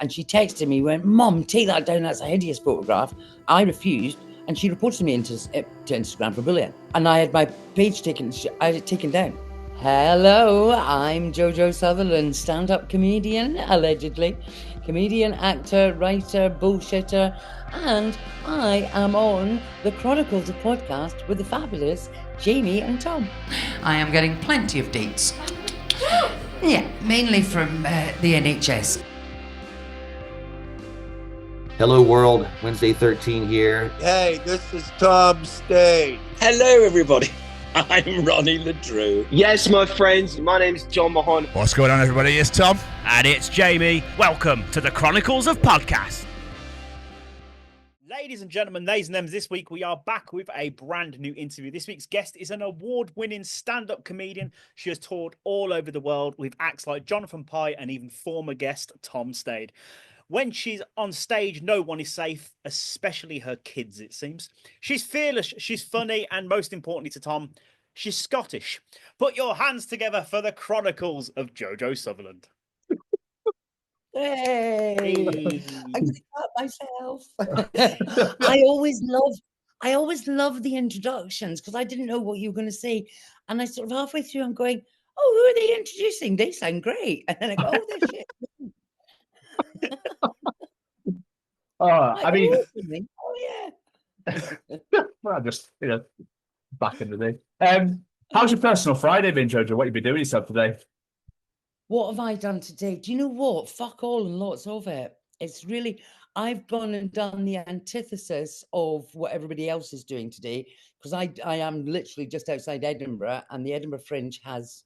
And she texted me, went, "Mom, take that down. That's a hideous photograph." I refused, and she reported me to Instagram for bullying. And I had my page taken down. Hello, I'm JoJo Sutherland, stand-up comedian, allegedly. Comedian, actor, writer, bullshitter, and I am on the Chronicles of Podcast with the fabulous Jamie and Tom. I am getting plenty of dates. Yeah, mainly from the NHS. Hello world, Wednesday 13 here. Hey, this is Tom Stade. Hello everybody, I'm Ronnie Ledrew. Yes, my friends, my name's John Mahon. What's going on, everybody? It's Tom. And it's Jamie. Welcome to the Chronicles of Podcast. Ladies and gentlemen, nays and thems, this week we are back with a brand new interview. This week's guest is an award-winning stand-up comedian. She has toured all over the world with acts like Jonathan Pye and even former guest Tom Stade. When she's on stage, no one is safe, especially her kids, it seems. She's fearless, she's funny, and most importantly to Tom, she's Scottish. Put your hands together for the Chronicles of JoJo Sutherland. Hey. I'm going to clap myself. I always love the introductions because I didn't know what you were going to say. And I sort of halfway through, I'm going, "Oh, who are they introducing? They sound great." And then I go, "Oh, they're shit." I mean, oh yeah. well, just back in the day. How's your personal Friday been, Jojo? What have you been doing yourself today? What have I done today? Do you know what? Fuck all and lots of it. It's really, I've gone and done the antithesis of what everybody else is doing today because I am literally just outside Edinburgh and the Edinburgh Fringe has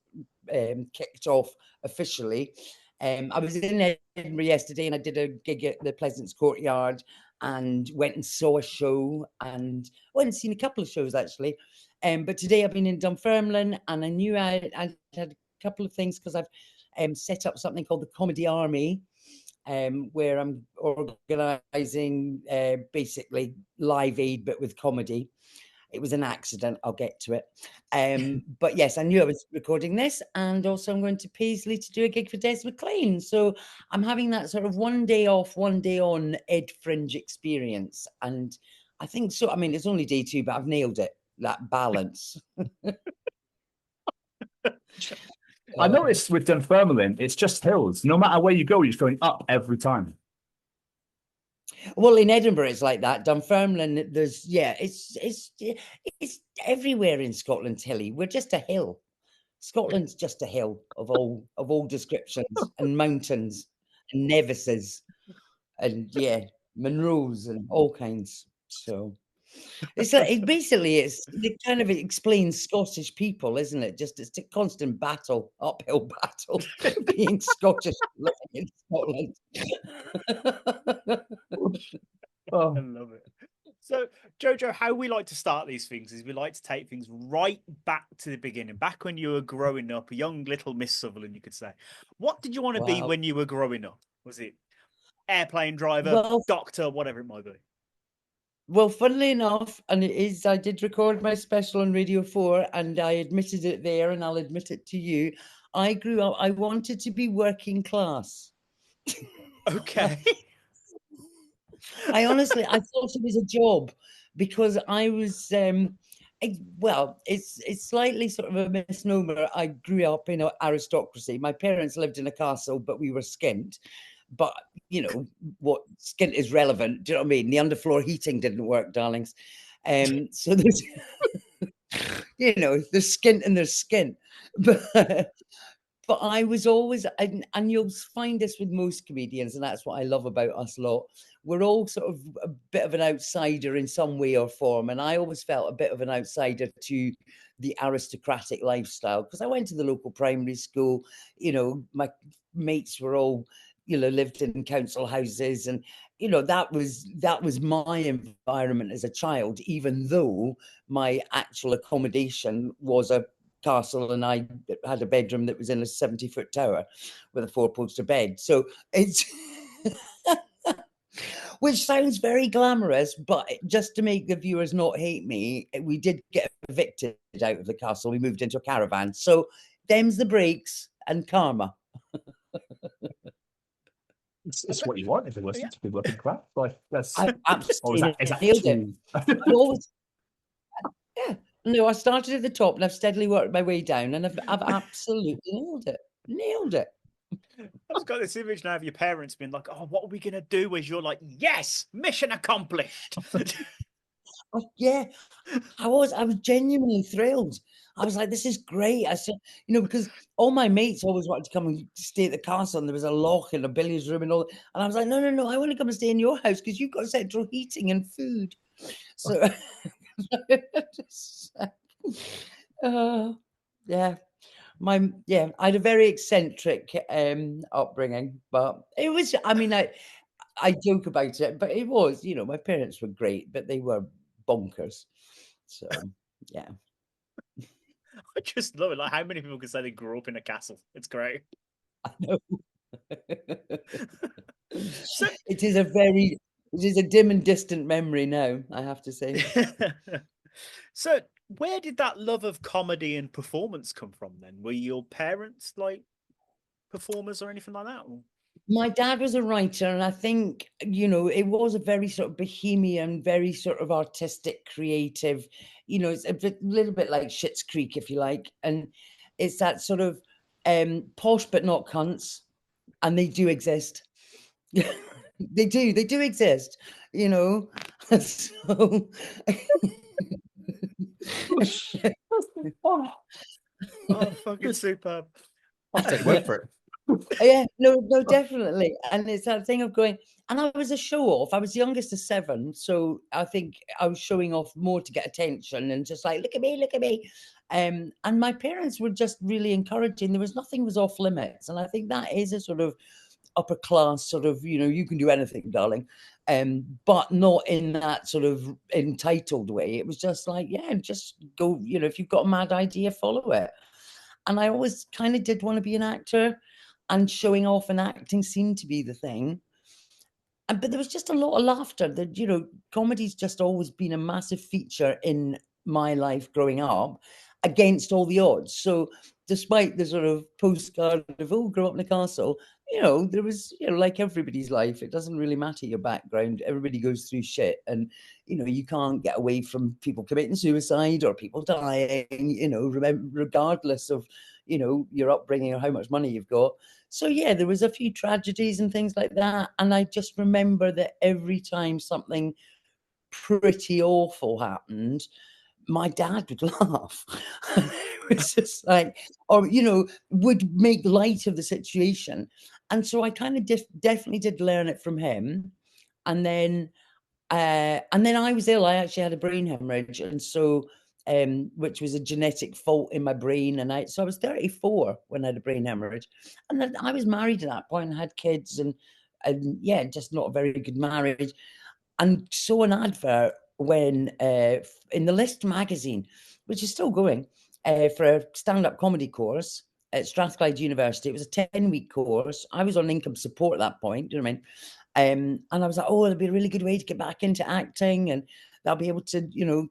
kicked off officially. I was in Edinburgh yesterday and I did a gig at the Pleasance Courtyard and went and saw a show and went and seen a couple of shows actually. But today I've been in Dunfermline and I knew I had a couple of things because I've set up something called the Comedy Army, where I'm organising basically Live Aid but with comedy. It was an accident. I'll get to it. But yes, I knew I was recording this. And also I'm going to Paisley to do a gig for Des McLean. So I'm having that sort of one day off, one day on Ed Fringe experience. And I think so. I mean, it's only day 2, but I've nailed it. That balance. I noticed with Dunfermline, it's just hills. No matter where you go, you're just going up every time. Well, in Edinburgh, it's like that. Dunfermline, it's everywhere in Scotland hilly. We're just a hill. Scotland's just a hill of all descriptions and mountains and nevises and Monroes and all kinds. So it's like it kind of explains Scottish people, isn't it? Just it's a constant battle, uphill battle, being Scottish living in Scotland. I love it. So, Jojo, how we like to start these things is we like to take things right back to the beginning, back when you were growing up, a young little Miss Sutherland, you could say. What did you want to be when you were growing up? Was it airplane driver, doctor, whatever it might be? Well, funnily enough, and it is, I did record my special on Radio 4 and I admitted it there and I'll admit it to you. I grew up, I wanted to be working class. Okay. I honestly thought it was a job because I was, it's slightly sort of a misnomer. I grew up in aristocracy. My parents lived in a castle, but we were skint. But, you know, what skint is relevant. Do you know what I mean? The underfloor heating didn't work, darlings. So there's, there's skint and there's skint. But I was always, and you'll find this with most comedians, and that's what I love about us lot. We're all sort of a bit of an outsider in some way or form. And I always felt a bit of an outsider to the aristocratic lifestyle because I went to the local primary school. You know, my mates were all, lived in council houses and, that was my environment as a child, even though my actual accommodation was a castle and I had a bedroom that was in a 70-foot tower with a 4-poster bed. So it's, which sounds very glamorous, but just to make the viewers not hate me, we did get evicted out of the castle. We moved into a caravan. So them's the breaks and karma. It's what you want if you listen to people up in crap. Like that's. I Or is absolutely that nailed it. too? I've always, yeah. No, I started at the top and I've steadily worked my way down, and I've absolutely nailed it. Nailed it. I've just got this image now of your parents being like, "Oh, what are we gonna do?" Whereas you're like, "Yes, mission accomplished." Oh, yeah, I was genuinely thrilled. I was like, this is great. I said, because all my mates always wanted to come and stay at the castle, and there was a loch and a billiards room and all. And I was like, no, I want to come and stay in your house because you've got central heating and food. So, yeah. I had a very eccentric upbringing, but it was, I joke about it, but it was, my parents were great, but they were bonkers. So, yeah. I just love it. Like, how many people can say they grew up in a castle? It's great. I know. It is a dim and distant memory now, I have to say. So, where did that love of comedy and performance come from then? Were your parents like performers or anything like that? Or? My dad was a writer, and I think, it was a very sort of bohemian, very sort of artistic, creative, it's a little bit like Schitt's Creek, if you like. And it's that sort of posh but not cunts, and they do exist. They do exist, So Oh, fucking superb. I'll take word for it. Yeah, no, definitely. And it's that thing of going, and I was a show off. I was the youngest of 7, so I think I was showing off more to get attention and just like, look at me. And my parents were just really encouraging. Nothing was off limits. And I think that is a sort of upper class sort of, you can do anything, darling. But not in that sort of entitled way. It was just like, yeah, just go, if you've got a mad idea, follow it. And I always kind of did want to be an actor, and showing off and acting seemed to be the thing. But there was just a lot of laughter. That comedy's just always been a massive feature in my life growing up, against all the odds. So despite the sort of postcard of, grow up in a castle, there was, like everybody's life, it doesn't really matter your background. Everybody goes through shit, and, you can't get away from people committing suicide or people dying, regardless of, your upbringing or how much money you've got. So, yeah, there was a few tragedies and things like that. And I just remember that every time something pretty awful happened, my dad would laugh. It was just like, or, would make light of the situation. And so I kind of definitely did learn it from him. And then I was ill. I actually had a brain hemorrhage. And so, which was a genetic fault in my brain. And so I was 34 when I had a brain hemorrhage. And then I was married at that point and had kids, and yeah, just not a very good marriage. And saw an advert when in the List magazine, which is still going, for a stand-up comedy course at Strathclyde University. It was a 10-week course. I was on income support at that point, do you know what I mean? And I was like, it'll be a really good way to get back into acting, and they'll be able to,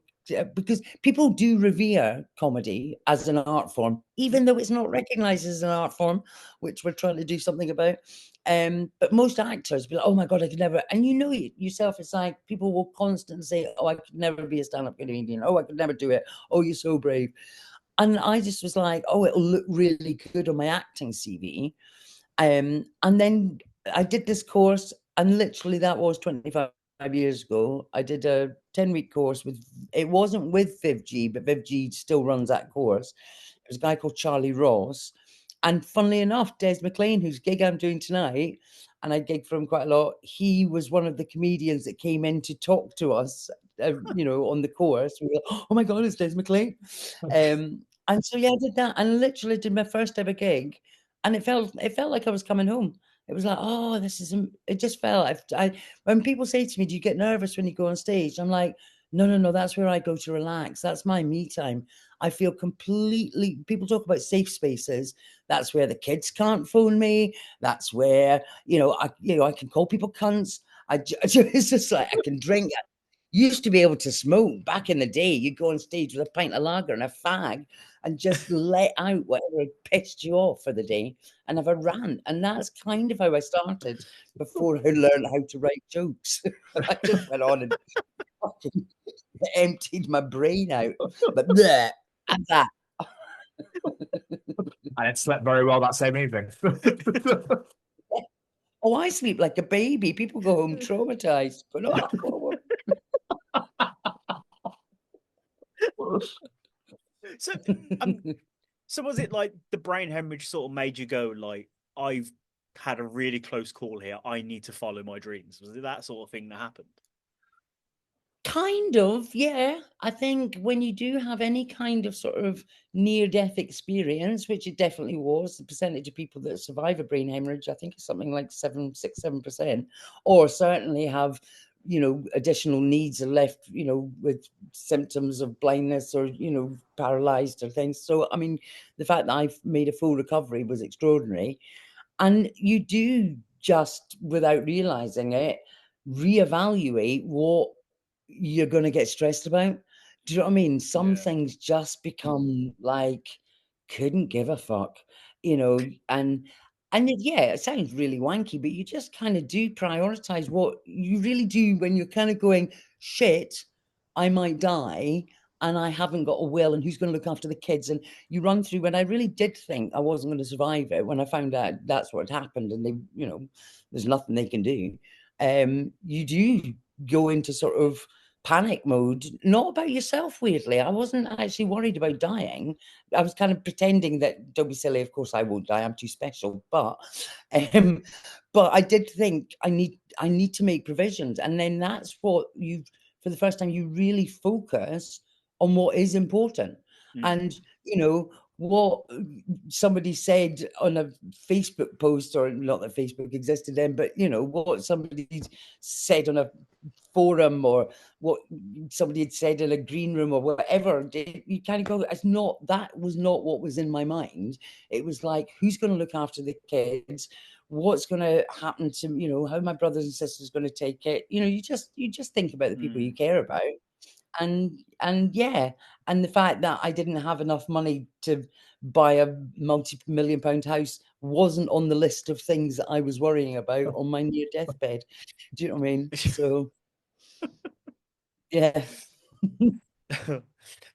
because people do revere comedy as an art form, even though it's not recognized as an art form, which we're trying to do something about. But most actors be like, oh my God, I could never. And yourself, it's like people will constantly say, oh, I could never be a stand-up comedian. Oh, I could never do it. Oh, you're so brave. And I just was like, oh, it'll look really good on my acting CV. And then I did this course, and literally that was 25 years ago. I did a 10-week course it wasn't with VivG, but VivG still runs that course. It was a guy called Charlie Ross. And funnily enough, Des McLean, whose gig I'm doing tonight, and I gig for him quite a lot, he was one of the comedians that came in to talk to us, on the course. We were like, oh my God, it's Des McLean. And so, yeah, I did that, and literally did my first ever gig. And it felt like I was coming home. It was like, oh, it just felt, when people say to me, do you get nervous when you go on stage? I'm like, no, that's where I go to relax. That's my me time. I feel completely, people talk about safe spaces. That's where the kids can't phone me. That's where, I can call people cunts. It's just like, I can drink. You used to be able to smoke back in the day. You'd go on stage with a pint of lager and a fag and just let out whatever had pissed you off for the day and have a rant. And that's kind of how I started before I learned how to write jokes. I just went on and fucking emptied my brain out. But bleh, and that. I had slept very well that same evening. Oh, I sleep like a baby. People go home traumatized. But so was it like the brain hemorrhage sort of made you go like, I've had a really close call here, I need to follow my dreams? Was it that sort of thing that happened? Kind of, yeah. I think when you do have any kind of sort of near-death experience, which it definitely was, the percentage of people that survive a brain hemorrhage, I think is something like 7%, or certainly have, additional needs are left, with symptoms of blindness or, paralyzed or things. So, I mean, the fact that I've made a full recovery was extraordinary. And you do just, without realizing it, reevaluate what you're going to get stressed about. Do you know what I mean? Some things just become like, couldn't give a fuck, and it sounds really wanky, but you just kind of do prioritize what you really do when you're kind of going, shit, I might die and I haven't got a will, and who's going to look after the kids? And you run through, when I really did think I wasn't going to survive it, when I found out that's what had happened and they, there's nothing they can do. You do go into sort of panic mode, not about yourself, weirdly. I wasn't actually worried about dying. I was kind of pretending that, don't be silly, of course I won't die, I'm too special. But I did think I need to make provisions. And then that's what for the first time, you really focus on what is important. And, what somebody said on a Facebook post, or not that Facebook existed then, but, what somebody said on a forum, or what somebody had said in a green room or whatever, you kind of go, that was not what was in my mind. It was like, who's going to look after the kids? What's going to happen to, how my brothers and sisters going to take it? You just think about the people you care about. And the fact that I didn't have enough money to buy a multi-million-pound house wasn't on the list of things that I was worrying about on my near deathbed. Do you know what I mean? So, yeah.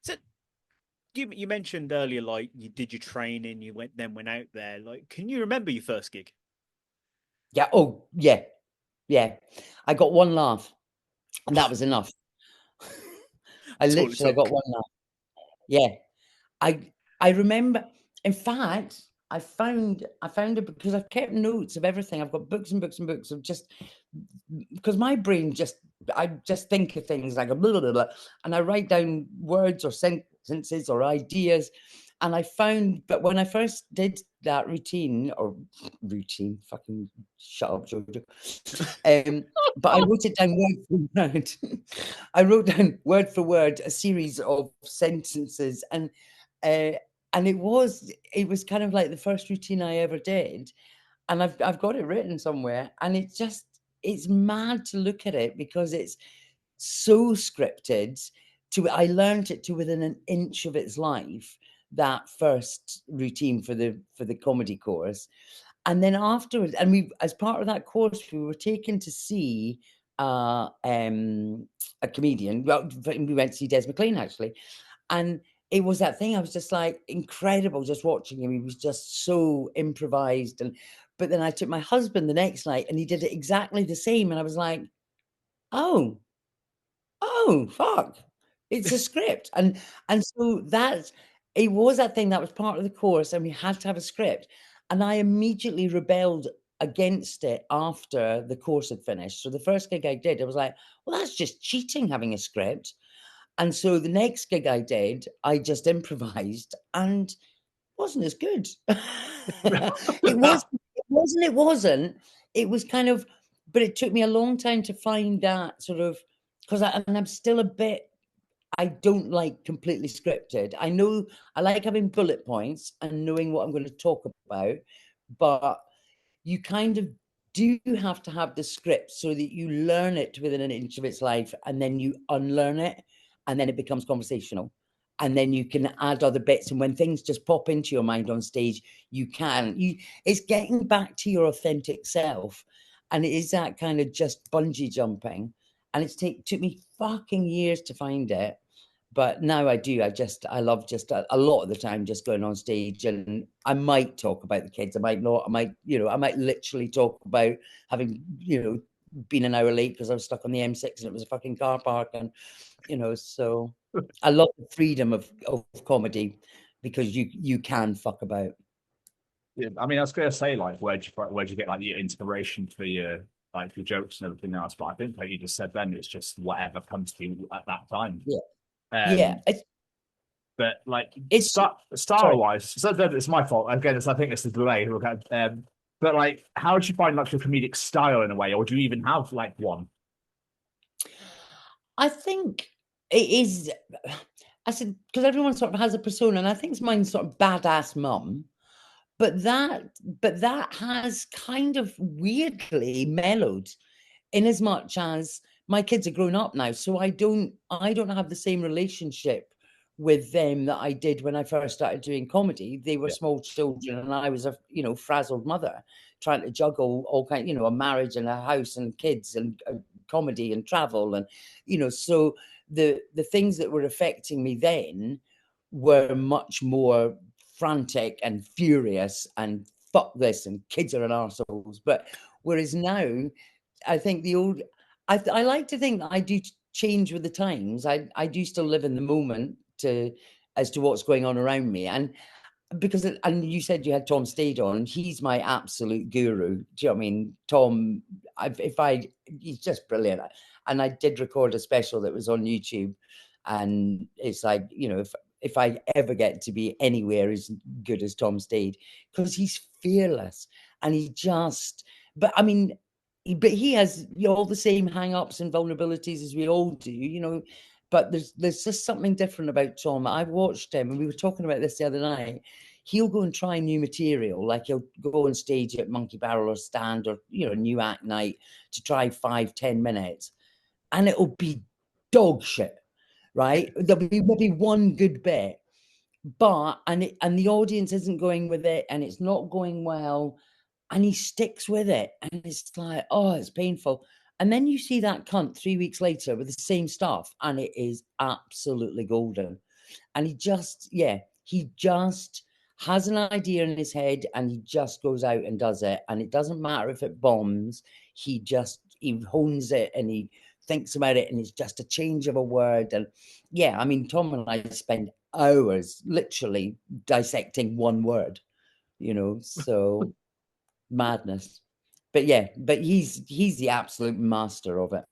So you mentioned earlier, like, you did your training, you went out there. Like, can you remember your first gig? Yeah. Oh, yeah. Yeah. I got one laugh, and that was enough. I got one laugh. Yeah. I remember, in fact, I found it because I've kept notes of everything. I've got books and books and books of just, because my brain I just think of things like a blah, blah, blah, and I write down words or sentences or ideas. And I found, but when I first did that routine, fucking shut up, JoJo. But I wrote it down word for word. I wrote down word for word a series of sentences, and it was kind of like the first routine I ever did, and I've got it written somewhere, and it's mad to look at it because it's so scripted. I learned it to within an inch of its life, that first routine for the comedy course. And then afterwards, and we, as part of that course, we were taken to see a comedian. Well, we went to see Des McLean, actually. And it was that thing, I was just like, incredible just watching him. He was just so improvised. But then I took my husband the next night and he did it exactly the same. And I was like, oh, fuck. It's a script. And so it was that thing that was part of the course, and we had to have a script. And I immediately rebelled against it after the course had finished. So the first gig I did, I was like, well, that's just cheating, having a script. And so the next gig I did, I just improvised, and wasn't as good. It wasn't. It was kind of, but it took me a long time to find that sort of, because I'm still a bit, I don't like completely scripted. I know I like having bullet points and knowing what I'm going to talk about, but you kind of do you have to have the script so that you learn it within an inch of its life and then you unlearn it and then it becomes conversational? And then you can add other bits. And when things just pop into your mind on stage, it's getting back to your authentic self. And it is that kind of just bungee jumping. And took me fucking years to find it. But now I do. I love just a lot of the time just going on stage, and I might talk about the kids. I might not. I might literally talk about having, been an hour late because I was stuck on the M6 and it was a fucking car park. And, so I love the freedom of comedy because you can fuck about. Yeah, I mean, I was going to say, like, where'd you get like your inspiration for your jokes and everything else? But I think, like you just said, then it's just whatever comes to you at that time. Yeah. Yeah. But like it's style wise, so it's my fault again. I think it's the delay. But like, how do you find like your comedic style in a way, or do you even have like one? I think it is. I said because everyone sort of has a persona, and I think mine's sort of badass mum. But that has kind of weirdly mellowed, in as much as my kids are grown up now, so I don't have the same relationship with them that I did when I first started doing comedy. They were small children, and I was a frazzled mother trying to juggle all kind, a marriage and a house and kids and comedy and travel, and so the things that were affecting me then were much more frantic and furious and fuck this and kids are an arseholes. But whereas now, I think I like to think that I do change with the times. I do still live in the moment as to what's going on around me. And because, and you said you had Tom Stade on, he's my absolute guru. Do you know what I mean? Tom, he's just brilliant. And I did record a special that was on YouTube. And it's like, if I ever get to be anywhere as good as Tom Stade, because he's fearless and but he has all the same hang-ups and vulnerabilities as we all do, but there's just something different about Tom. I watched him and we were talking about this the other night. He'll go and try new material, like he'll go on stage at Monkey Barrel or Stand or, New Act Night to try 5-10 minutes and it'll be dog shit. Right, there'll be maybe one good bit, but and the audience isn't going with it, and it's not going well, and he sticks with it, and it's like, oh, it's painful. And then you see that cunt 3 weeks later with the same stuff, and it is absolutely golden. And he just has an idea in his head, and he just goes out and does it, and it doesn't matter if it bombs. He hones it, and he thinks about it, and it's just a change of a word. And Tom and I spend hours literally dissecting one word, so madness. But he's the absolute master of it.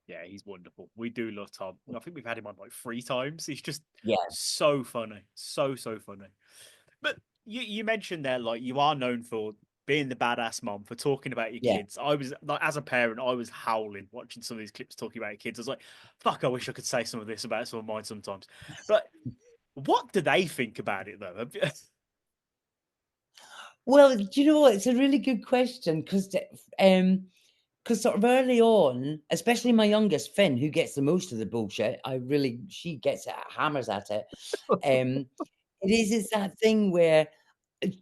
Yeah, he's wonderful. We do love Tom. I think we've had him on like 3 times. He's just so funny. So funny. But you mentioned there, like, you are known for being the badass mom, for talking about your kids. I was like, as a parent, I was howling watching some of these clips talking about your kids. I was like, fuck, I wish I could say some of this about some of mine sometimes. But what do they think about it though? Well, do you know what? It's a really good question because sort of early on, especially my youngest, Finn, who gets the most of the bullshit, she gets it, hammers at it. It's that thing where,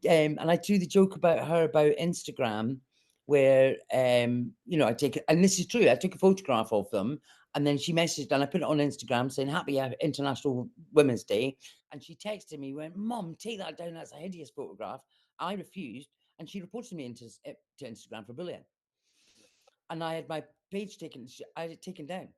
and I do the joke about her about Instagram, where I take it, and this is true. I took a photograph of them, and then she messaged, and I put it on Instagram saying Happy International Women's Day, and she texted me, went, "Mom, take that down. That's a hideous photograph." I refused, and she reported me to Instagram for bullying. And I had my page taken. I had it taken down.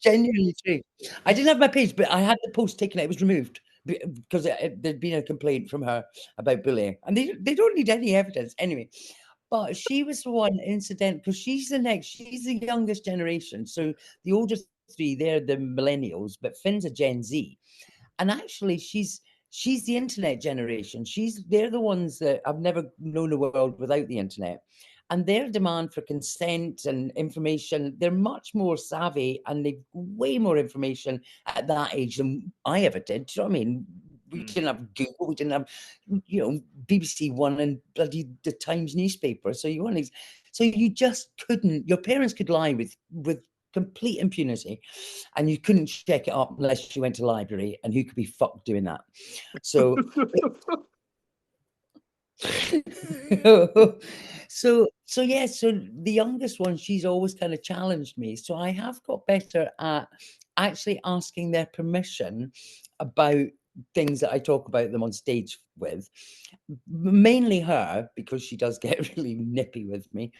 Genuinely true. I didn't have my page, but I had the post taken. It was removed because there'd been a complaint from her about bullying, and they don't need any evidence anyway. But she was the one incident because she's the youngest generation. So the older 3, they're the millennials, but Finn's a Gen Z, and actually she's the internet generation. They're the ones that have never known a world without the internet. And their demand for consent and information, they're much more savvy and they've way more information at that age than I ever did. Do you know what I mean? We didn't have Google, we didn't have, BBC One and bloody the Times newspaper. So you just couldn't, your parents could lie with complete impunity, and you couldn't check it up unless you went to the library, and who could be fucked doing that? So so the youngest one, she's always kind of challenged me. So I have got better at actually asking their permission about things that I talk about them on stage with. Mainly her, because she does get really nippy with me.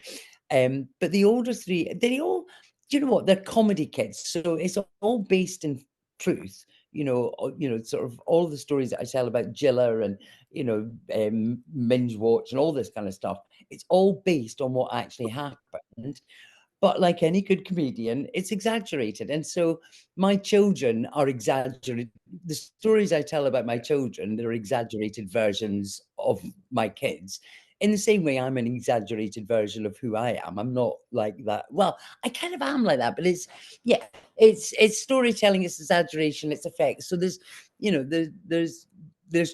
But the older three, they all, you know what, they're comedy kids. So it's all based in truth. Sort of all the stories that I tell about Gilla and, Minge Watch and all this kind of stuff. It's all based on what actually happened. But like any good comedian, it's exaggerated. And so my children are exaggerated. The stories I tell about my children, they're exaggerated versions of my kids. In the same way, I'm an exaggerated version of who I am. I'm not like that. Well, I kind of am like that, but it's storytelling, it's exaggeration, it's effects. So there's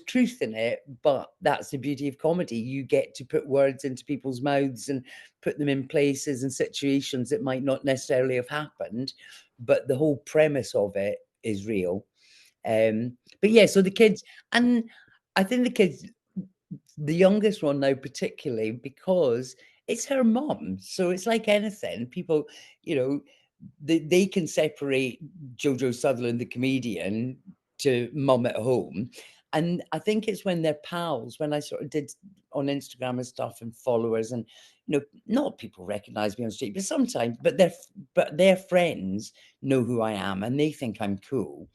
truth in it, but that's the beauty of comedy. You get to put words into people's mouths and put them in places and situations that might not necessarily have happened, but the whole premise of it is real. But yeah, so the kids, and I think the youngest one now particularly, because it's her mom. So it's like anything. People, they can separate JoJo Sutherland, the comedian, to mum at home. And I think it's when they're pals, when I sort of did on Instagram and stuff and followers, and not people recognize me on the street, but sometimes, but their friends know who I am and they think I'm cool.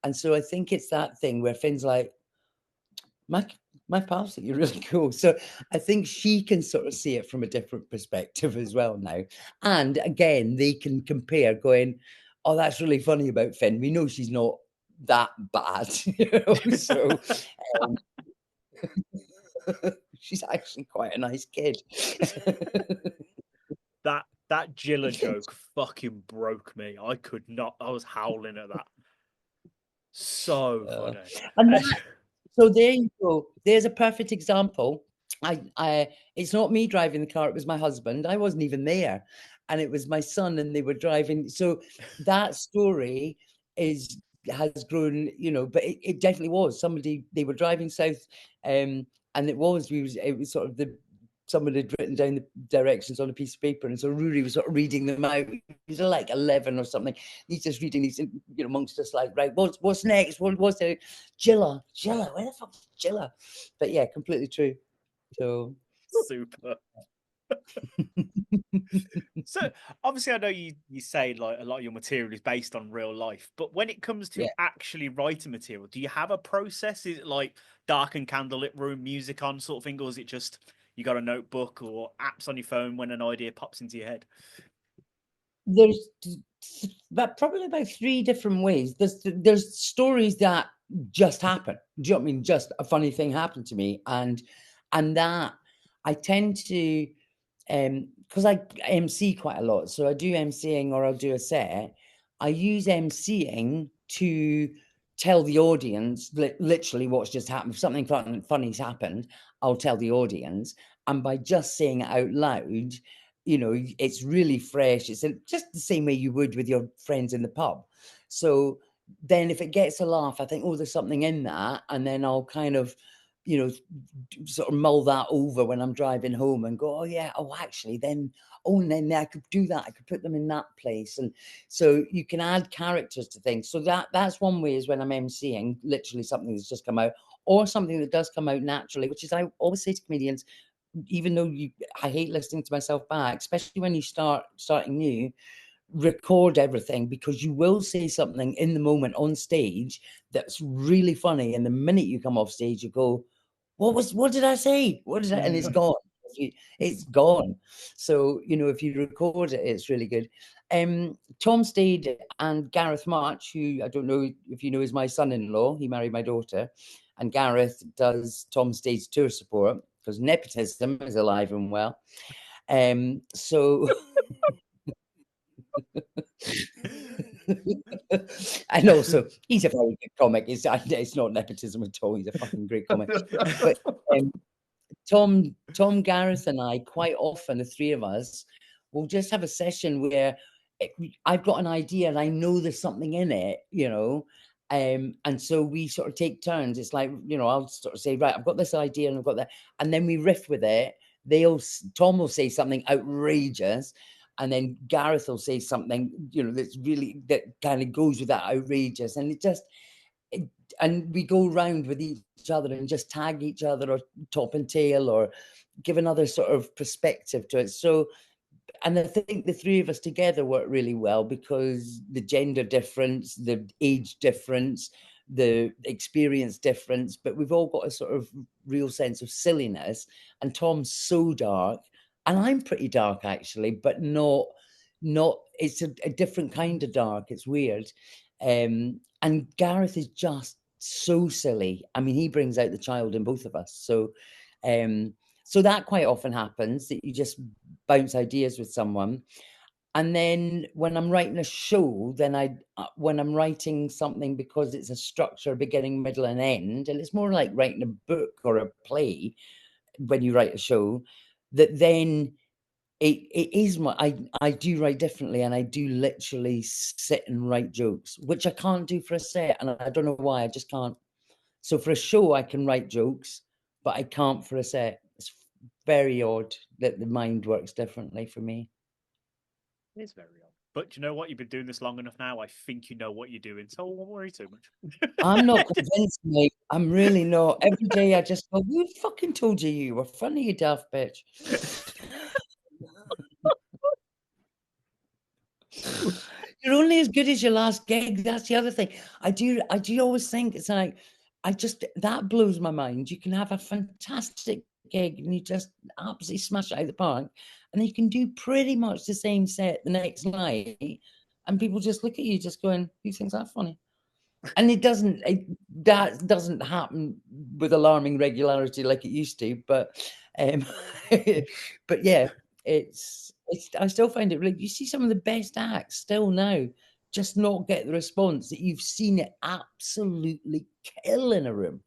And so I think it's that thing where Finn's like, my pals think you're really cool. So I think she can sort of see it from a different perspective as well now. And again, they can compare, going, oh, that's really funny about Finn. We know she's not that bad. So she's actually quite a nice kid. That Gilla joke fucking broke me. I could not. I was howling at that. So funny. So there you go. There's a perfect example. It's not me driving the car. It was my husband. I wasn't even there, and it was my son, and they were driving. So that story has grown, but it definitely was somebody. They were driving south, and it was sort of someone had written down the directions on a piece of paper, and so Rory was sort of reading them out. He's like 11 or something. He's just reading these, amongst us, like, right, what's next? What's there? Gilla, where the fuck is Gilla? But yeah, completely true. So super. So obviously, I know you say like a lot of your material is based on real life, but when it comes to actually writing material, do you have a process? Is it like dark and candlelit room, music on sort of thing, or is it just you got a notebook or apps on your phone when an idea pops into your head? There's probably about 3 different ways. There's stories that just happen. Do you know what I mean? Just a funny thing happened to me, and that I tend to, because I MC quite a lot, so I do MCing or I'll do a set. I use MCing to tell the audience literally what's just happened. If something funny's happened, I'll tell the audience, and by just saying it out loud, it's really fresh. It's just the same way you would with your friends in the pub. So then if it gets a laugh, I think, oh, there's something in that, and then I'll kind of sort of mull that over when I'm driving home and go, oh yeah, actually then I could do that. I could put them in that place. And so you can add characters to things. So that's one way, is when I'm MCing, literally something that's just come out, or something that does come out naturally, which is, I always say to comedians, even though I hate listening to myself back, especially when you starting new, record everything, because you will say something in the moment on stage that's really funny, and the minute you come off stage you go, what did I say? What is that? And it's gone. It's gone. So if you record it, it's really good. Tom Stade and Gareth March, who I don't know if you know, is my son-in-law. He married my daughter, and Gareth does Tom Stade's tour support, because nepotism is alive and well. So and also he's a very good comic. It's not nepotism at all. He's a fucking great comic. But Tom, Gareth, and I quite often, the three of us, will just have a session where I've got an idea and I know there's something in it, you know. And so we sort of take turns. It's like, you know, I'll sort of say, right, I've got this idea and I've got that, and then we riff with it. Tom will say something outrageous, and then Gareth will say something, you know, that kind of goes with that outrageous, and and we go round with each other and just tag each other or top and tail or give another sort of perspective to it. So, and I think the three of us together work really well because the gender difference, the age difference, the experience difference, but we've all got a sort of real sense of silliness. And Tom's so dark, and I'm pretty dark actually, but not. It's a different kind of dark. It's weird. And Gareth is just so silly. I mean, he brings out the child in both of us. So, so that quite often happens, that you just bounce ideas with someone. And then when I'm writing a show, then when I'm writing something, because it's a structure, beginning, middle, and end, and it's more like writing a book or a play when you write a show, that then it is I do write differently, and I do literally sit and write jokes, which I can't do for a set, and I don't know why. I just can't. So for a show, I can write jokes, but I can't for a set. It's very odd that the mind works differently for me. It's very odd. But you know what? You've been doing this long enough now. I think you know what you're doing, so I won't worry too much. I'm not convinced, mate. I'm really not. Every day I just go, who fucking told you were funny, you daft bitch? You're only as good as your last gig. That's the other thing. I do always think it's like, that blows my mind. You can have a fantastic gig and you just absolutely smash it out of the park, and then you can do pretty much the same set the next night, and people just look at you just going, who thinks that funny? And that doesn't happen with alarming regularity like it used to, but but yeah, I still find it really, you see some of the best acts still now just not get the response that you've seen it absolutely kill in a room.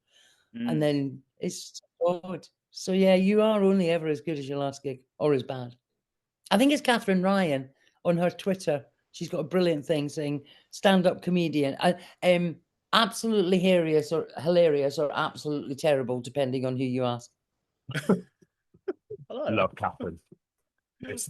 And then it's odd. So yeah, you are only ever as good as your last gig, or as bad. I think it's Catherine Ryan on her Twitter. She's got a brilliant thing saying stand-up comedian. Absolutely hilarious or absolutely terrible, depending on who you ask. I love Catherine.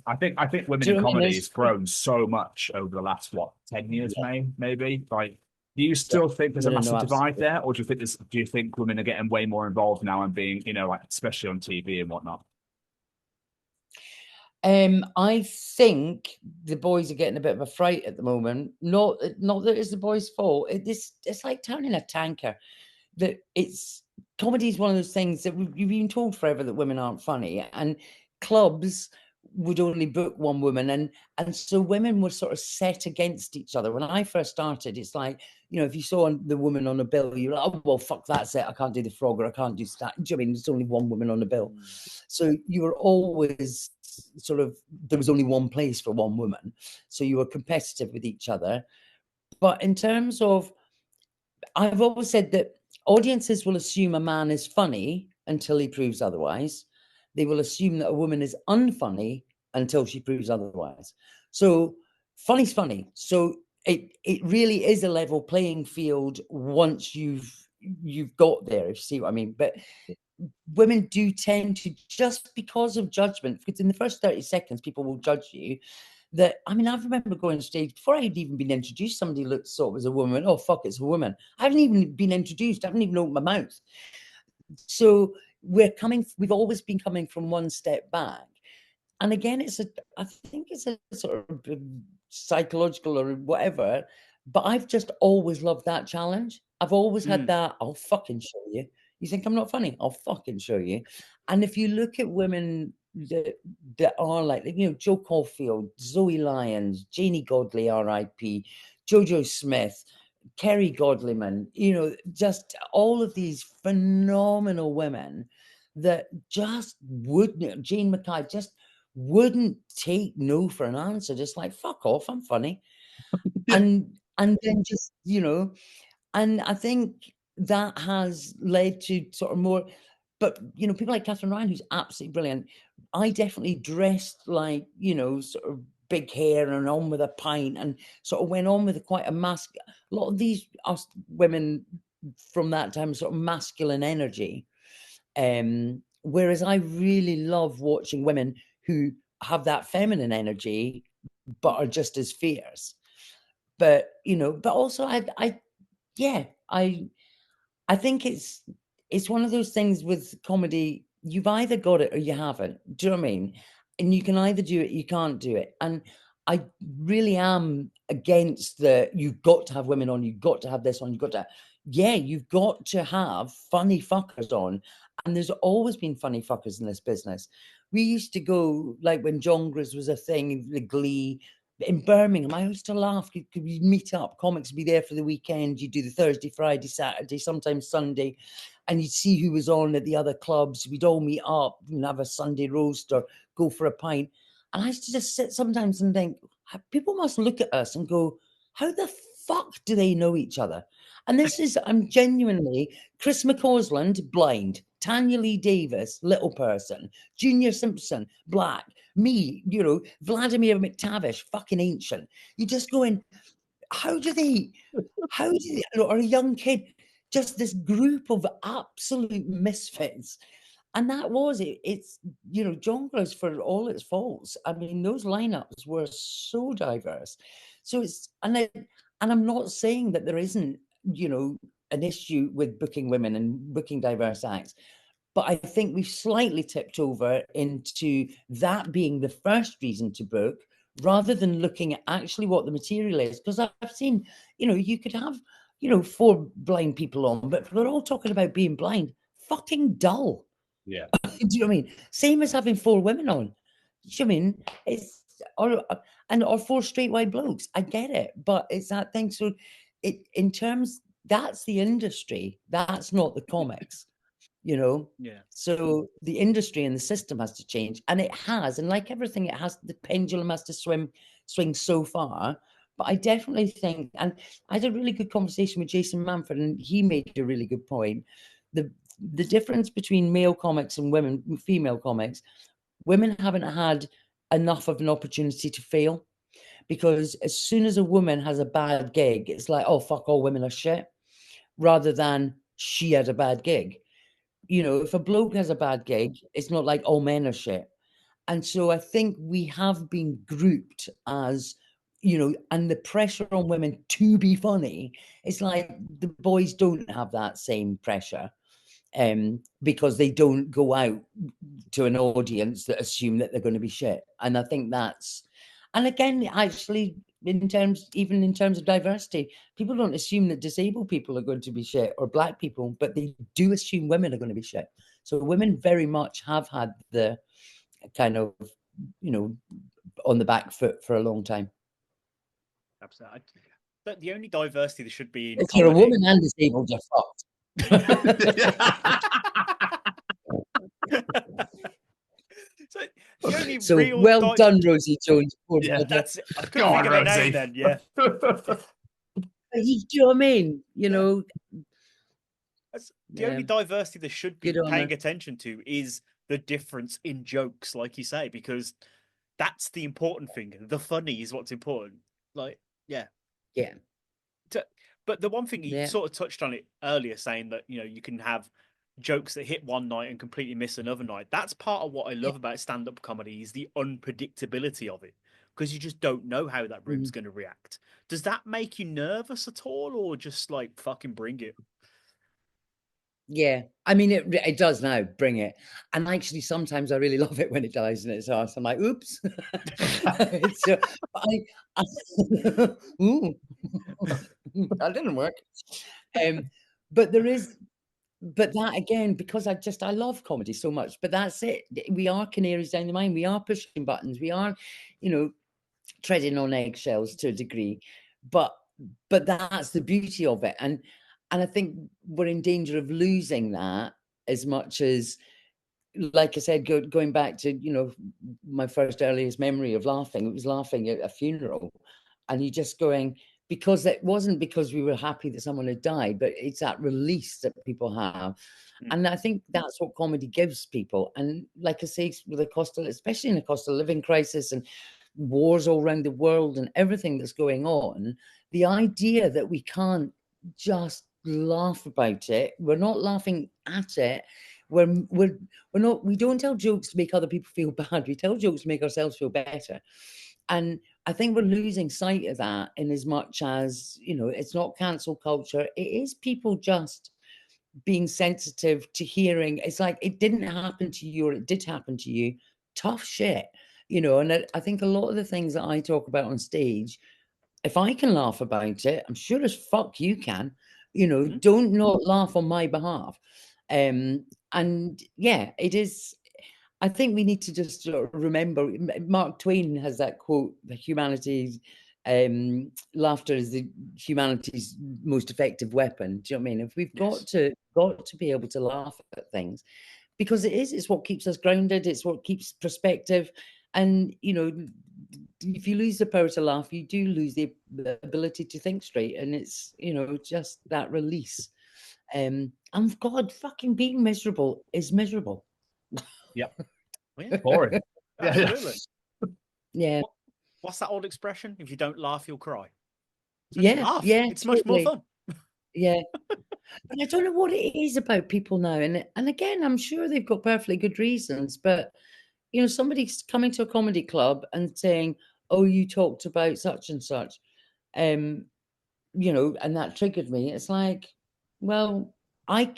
I think women in comedy has grown so much over the last 10 years, maybe. Like, do you still think there's a massive divide there, or do you think women are getting way more involved now and being, you know, like, especially on TV and whatnot? I think the boys are getting a bit of a fright at the moment. Not that it's the boys' fault. It's like turning a tanker. That comedy is one of those things that you've been told forever that women aren't funny, and clubs would only book one woman, and so women were sort of set against each other. When I first started, it's like, you know, if you saw the woman on a bill, you're like, oh well, fuck that set, I can't do the frog, or I can't do that. Do you know what I mean? There's only one woman on the bill. So you were always sort of, there was only one place for one woman, so you were competitive with each other. But in terms of, I've always said that audiences will assume a man is funny until he proves otherwise. They will assume that a woman is unfunny until she proves otherwise. So funny's funny. So it really is a level playing field once you've got there, if you see what I mean. But women do tend to, just because of judgment, because in the first 30 seconds, people will judge you. That, I mean, I remember going on stage before I had even been introduced. Somebody saw it was a woman. Oh, fuck, it's a woman. I haven't even been introduced. I haven't even opened my mouth. So we've always been coming from one step back. And again, I think it's a sort of psychological or whatever, but I've just always loved that challenge. I've always had that, I'll fucking show you. You think I'm not funny? I'll fucking show you. And if you look at women that are like, you know, Jo Caulfield, Zoe Lyons, Janie Godley, R.I.P., JoJo Smith, Kerry Godliman, you know, just all of these phenomenal women that just wouldn't, Jane Mackay, just wouldn't take no for an answer, just like, fuck off, I'm funny. and then just, and I think that has led to sort of more, but people like Catherine Ryan, who's absolutely brilliant. I definitely dressed like, sort of big hair and on with a pint, and sort of went on with quite a mask. A lot of these us women from that time, sort of masculine energy. Whereas I really love watching women who have that feminine energy, but are just as fierce. But but also I think it's one of those things with comedy. You've either got it or you haven't. Do you know what I mean? And you can either do it, you can't do it. And I really am against you've got to have women on, you've got to have this on, you've got to have funny fuckers on. And there's always been funny fuckers in this business. We used to go, like when Jonglers was a thing, the Glee, in Birmingham, I used to laugh. You'd meet up, comics would be there for the weekend. You'd do the Thursday, Friday, Saturday, sometimes Sunday, and you'd see who was on at the other clubs. We'd all meet up and have a Sunday roast or go for a pint. And I used to just sit sometimes and think, people must look at us and go, how the fuck do they know each other? And this is, I'm genuinely, Chris McCausland, blind. Tanya Lee Davis, little person. Junior Simpson, black. Me, Vladimir McTavish, fucking ancient. You just going, or a young kid, just this group of absolute misfits. And that was it. It's, Jonglers, for all its faults, I mean, those lineups were so diverse. So and I'm not saying that there isn't, an issue with booking women and booking diverse acts. But I think we've slightly tipped over into that being the first reason to book, rather than looking at actually what the material is. Because I've seen, you could have, 4 blind people on, but they're all talking about being blind. Fucking dull. Yeah. Do you know what I mean? Same as having 4 women on. Do you know what I mean? It's or 4 straight white blokes. I get it, but it's that thing. So that's the industry. That's not the comics. Yeah. So the industry and the system has to change, and it has, and like everything, the pendulum has to swing so far. But I definitely think, and I had a really good conversation with Jason Manford, and he made a really good point. The difference between male comics and female comics, women haven't had enough of an opportunity to fail, because as soon as a woman has a bad gig, it's like, oh, fuck, all women are shit, rather than she had a bad gig. If a bloke has a bad gig, it's not like all men are shit. And so I think we have been grouped as, and the pressure on women to be funny, it's like the boys don't have that same pressure, because they don't go out to an audience that assume that they're going to be shit. And I think and again, actually, in terms of diversity, people don't assume that disabled people are going to be shit, or black people, but they do assume women are going to be shit. So women very much have had the kind of, on the back foot for a long time. Absolutely. But the only diversity there should be in if you're a woman and disabled, you're fucked. So well done, Rosie Jones. Yeah, that's it. I couldn't think of a name then. Yeah. Do you know what I mean? The only diversity there should be paying attention to is the difference in jokes, like you say, because that's the important thing. The funny is what's important. Like, yeah. But the one thing you sort of touched on it earlier, saying that, you can have jokes that hit one night and completely miss another night. That's part of what I love about stand-up comedy, is the unpredictability of it, because you just don't know how that room's going to react. Does that make you nervous at all, or just like fucking bring it? Yeah, I mean, it does now, bring it. And actually, sometimes I really love it when it dies in its arse. I'm like, oops. Ooh, that didn't work. But that again, because I love comedy so much, but that's it. We are canaries down the mine. We are pushing buttons. We are, treading on eggshells to a degree, but that's the beauty of it. And I think we're in danger of losing that, as much as like I said, going back to, you know, my first earliest memory of laughing, it was laughing at a funeral, and you just going, because it wasn't because we were happy that someone had died, but it's that release that people have. And I think that's what comedy gives people. And like I say, with the cost of, especially in the cost of living crisis and wars all around the world and everything that's going on, the idea that we can't just laugh about it, we're not laughing at it, we're not, we don't tell jokes to make other people feel bad, we tell jokes to make ourselves feel better. And I think we're losing sight of that, in as much as, you know, it's not cancel culture, it is people just being sensitive to hearing. It's like, it didn't happen to you, or it did happen to you, tough shit, you know. And I think a lot of the things that I talk about on stage, if I can laugh about it, I'm sure as fuck you can, you know. Don't not laugh on my behalf. And yeah, it is, I think we need to just remember, Mark Twain has that quote, the humanity's laughter is the humanity's most effective weapon. Do you know what I mean? If we've got to be able to laugh at things, because it's what keeps us grounded, it's what keeps perspective. And, you know, if you lose the power to laugh, you do lose the ability to think straight. And it's, you know, just that release. And God, fucking being miserable is miserable. Yep. Yeah. Boring. Absolutely. Yeah. What's that old expression? If you don't laugh, you'll cry. So Yeah. laugh. Yeah. It's much more fun. Yeah. But I don't know what it is about people now. And again, I'm sure they've got perfectly good reasons, but, you know, somebody's coming to a comedy club and saying, oh, you talked about such and such, you know, and that triggered me. It's like, well, I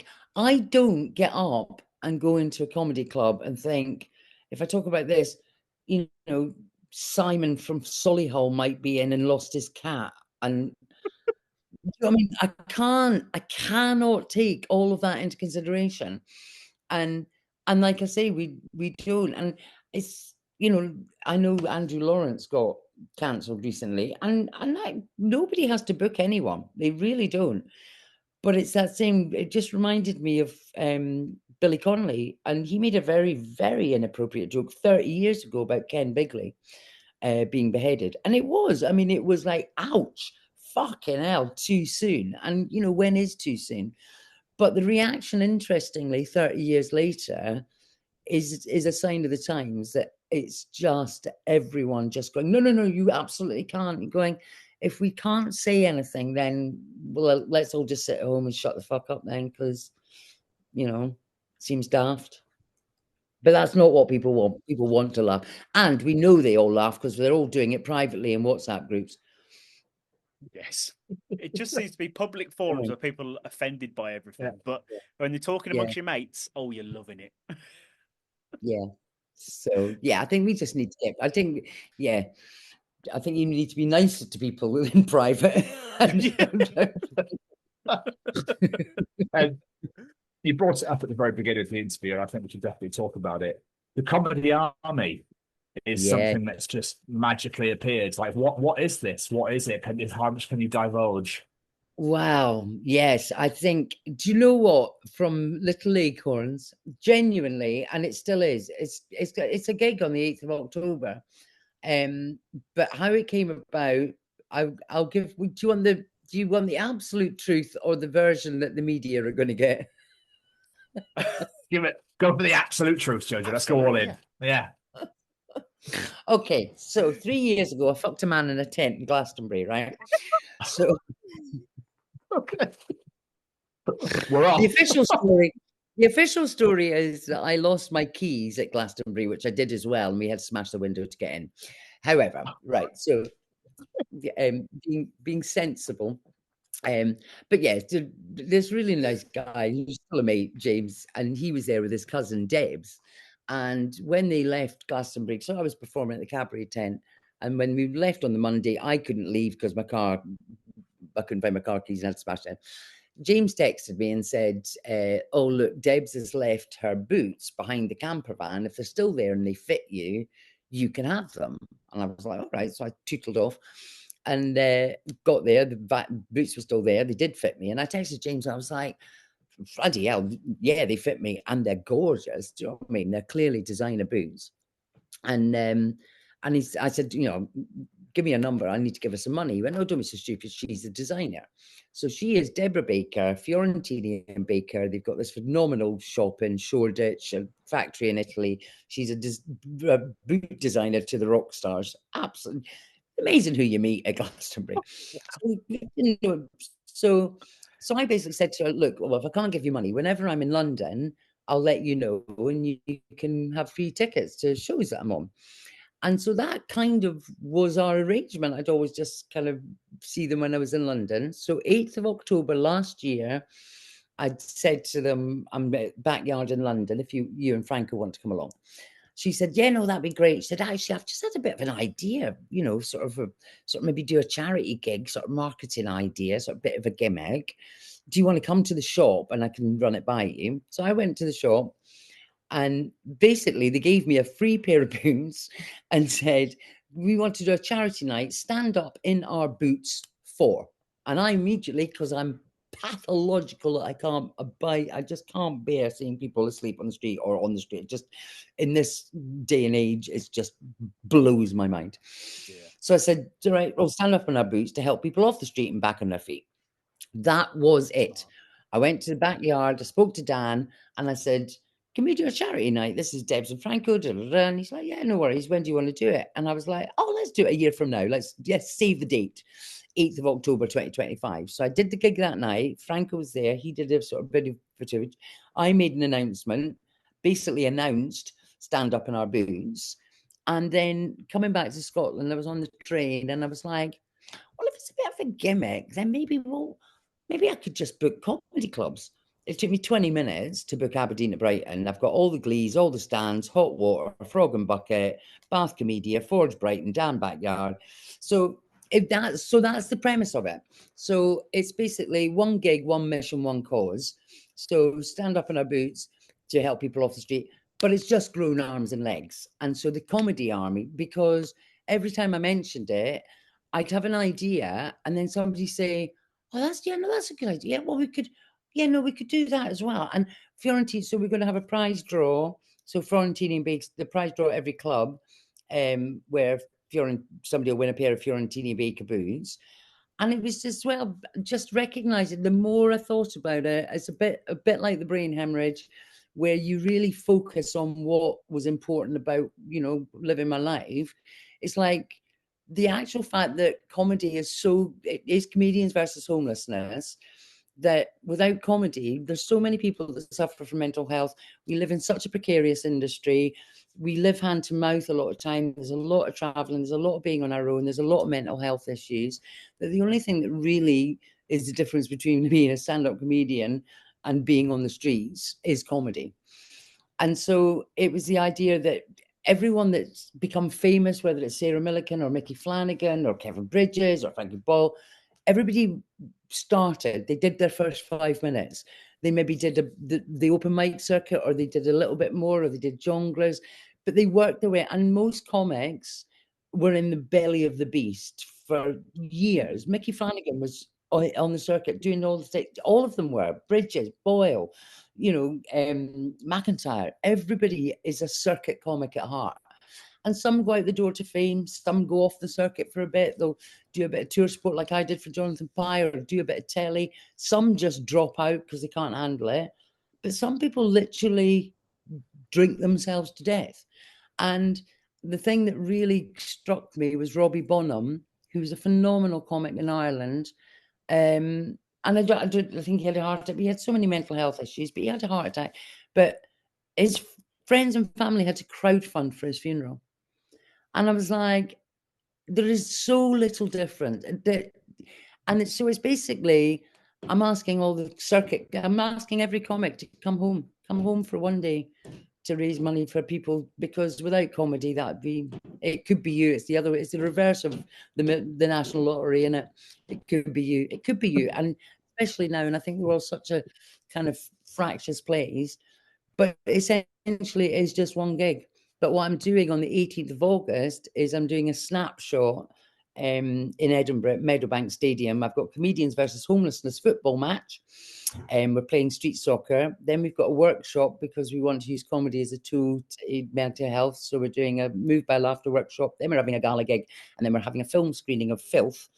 don't get up and go into a comedy club and think, if I talk about this, you know, Simon from Solihull might be in and lost his cat. And I mean, I cannot take all of that into consideration. And like I say, we don't. And it's, you know, I know Andrew Lawrence got cancelled recently, and nobody has to book anyone. They really don't. But it's that same, it just reminded me of Billy Connolly, and he made a very, very inappropriate joke 30 years ago about Ken Bigley being beheaded. And it was, I mean, it was like, ouch, fucking hell, too soon. And, you know, when is too soon? But the reaction, interestingly, 30 years later, is a sign of the times, that it's just everyone just going, no, you absolutely can't. You're going, if we can't say anything, then, well, let's all just sit at home and shut the fuck up then, because, you know, seems daft. But that's not what people want. People want to laugh. And we know they all laugh because they're all doing it privately in WhatsApp groups. Yes. It just seems to be public forums where people are offended by everything. Yeah. But when you're talking amongst your mates, oh, you're loving it. Yeah. So, yeah, I think we just need to get, I think you need to be nicer to people in private. And you brought it up at the very beginning of the interview, and I think we should definitely talk about it. The comedy army is something that's just magically appeared. Like, what is this? What is it? How much can you divulge? Wow. Yes, I think, do you know what? From Little Acorns, genuinely, and it still is, it's a gig on the 8th of October. But how it came about, I'll give, do you want the absolute truth or the version that the media are going to get? Go for the absolute truth, JoJo. Let's go all in. Yeah. Okay, so 3 years ago, I fucked a man in a tent in Glastonbury, right? So, okay, we're off. The official story is that I lost my keys at Glastonbury, which I did as well, and we had to smash the window to get in. However, right, so being sensible. But yeah, this really nice guy, who's still a mate, James, and he was there with his cousin Debs. And when they left Glastonbury, so I was performing at the cabaret tent, and when we left on the Monday, I couldn't leave because I couldn't find my car keys and I had to smash them. James texted me and said, oh, look, Debs has left her boots behind the camper van. If they're still there and they fit you, you can have them. And I was like, all right. So I tootled off and got there. The boots were still there. They did fit me. And I texted James. I was like, bloody hell, yeah, they fit me and they're gorgeous. Do you know what I mean? They're clearly designer boots. And I said, you know, give me a number. I need to give her some money. He went, no, don't be so stupid. She's a designer. So she is Deborah Baker, Fiorentina and Baker. They've got this phenomenal shop in Shoreditch, a factory in Italy. She's a boot designer to the rock stars. Absolutely amazing who you meet at Glastonbury. So I basically said to her, look, well, if I can't give you money, whenever I'm in London, I'll let you know, and you can have free tickets to shows that I'm on. And so that kind of was our arrangement. I'd always just kind of see them when I was in London. So 8th of October last year, I'd said to them, I'm at Backyard in London, if you and Franco want to come along. She said, yeah, no, that'd be great. She said, actually, I've just had a bit of an idea, you know, sort of maybe do a charity gig, sort of marketing idea, sort of bit of a gimmick. Do you want to come to the shop and I can run it by you? So I went to the shop. And basically, they gave me a free pair of boots and said, we want to do a charity night, stand up in our boots for. And I immediately, because I'm pathological, I just can't bear seeing people asleep on the street or on the street. Just in this day and age, it just blows my mind. Yeah. So I said, all right, we'll stand up in our boots to help people off the street and back on their feet. That was it. I went to the backyard, I spoke to Dan, and I said, can we do a charity night? This is Debs and Franco. And he's like, yeah, no worries. When do you want to do it? And I was like, oh, let's do it a year from now. Let's save the date, 8th of October, 2025. So I did the gig that night. Franco was there. He did a sort of bit of footage. I made an announcement, basically announced stand up in our boots. And then coming back to Scotland, I was on the train and I was like, well, if it's a bit of a gimmick, then maybe I could just book comedy clubs. It took me 20 minutes to book Aberdeen to Brighton. I've got all the Glees, all the stands, Hot Water, Frog and Bucket, Bath Comedia, Forge Brighton, Dan Backyard. So that's the premise of it. So it's basically one gig, one mission, one cause. So stand up in our boots to help people off the street, but it's just grown arms and legs. And so the comedy army, because every time I mentioned it, I'd have an idea and then somebody say, oh, that's a good idea. Well, we could do that as well. And Fiorentina, so we're going to have a prize draw. So Fiorentina makes the prize draw at every club, where somebody will win a pair of Fiorentina Baker boots. And it was just recognizing, the more I thought about it, it's a bit like the brain hemorrhage, where you really focus on what was important about, living my life. It's like the actual fact that comedy it is comedians versus homelessness, that without comedy, there's so many people that suffer from mental health. We live in such a precarious industry. We live hand to mouth a lot of time. There's a lot of traveling. There's a lot of being on our own. There's a lot of mental health issues. But the only thing that really is the difference between being a stand-up comedian and being on the streets is comedy. And so it was the idea that everyone that's become famous, whether it's Sarah Millican or Mickey Flanagan or Kevin Bridges or Frankie Ball, everybody started, they did their first 5 minutes. They maybe did the open mic circuit, or they did a little bit more, or they did jonglers, but they worked their way. And most comics were in the belly of the beast for years. Mickey Flanagan was on the circuit doing all the things. All of them were. Bridges, Boyle, McIntyre. Everybody is a circuit comic at heart. And some go out the door to fame, some go off the circuit for a bit. They'll do a bit of tour support like I did for Jonathan Pye, or do a bit of telly. Some just drop out because they can't handle it. But some people literally drink themselves to death. And the thing that really struck me was Robbie Bonham, who was a phenomenal comic in Ireland. And I think he had a heart attack. He had so many mental health issues, but he had a heart attack. But his friends and family had to crowdfund for his funeral. And I was like, there is so little different. And it's basically, I'm asking every comic to come home for one day to raise money for people, because without comedy, it could be you. It's the reverse of the national lottery, innit? It could be you. And especially now, and I think the world's such a kind of fractious place, but essentially it's just one gig. But what I'm doing on the 18th of August is I'm doing a snapshot in Edinburgh at Meadowbank Stadium. I've got comedians versus homelessness football match. We're playing street soccer. Then we've got a workshop because we want to use comedy as a tool to aid mental health. So we're doing a Move by Laughter workshop. Then we're having a gala gig, and then we're having a film screening of Filth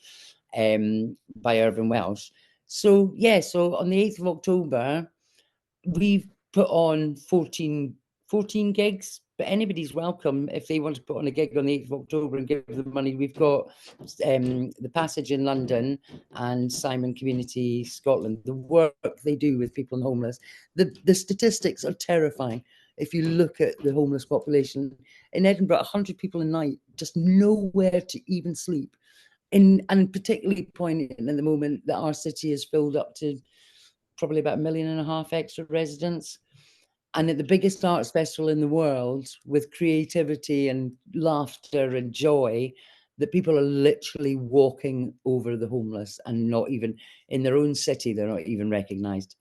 by Irvin Welsh. So yeah, so on the 8th of October, we've put on 14 gigs, but anybody's welcome if they want to put on a gig on the 8th of October and give them money. We've got the Passage in London and Simon Community Scotland. The work they do with people and homeless, the statistics are terrifying. If you look at the homeless population in Edinburgh, 100 people a night, just nowhere to even sleep. And particularly poignant in the moment that our city is filled up to probably about 1.5 million extra residents. And at the biggest arts festival in the world, with creativity and laughter and joy, that people are literally walking over the homeless and not even in their own city, they're not even recognised.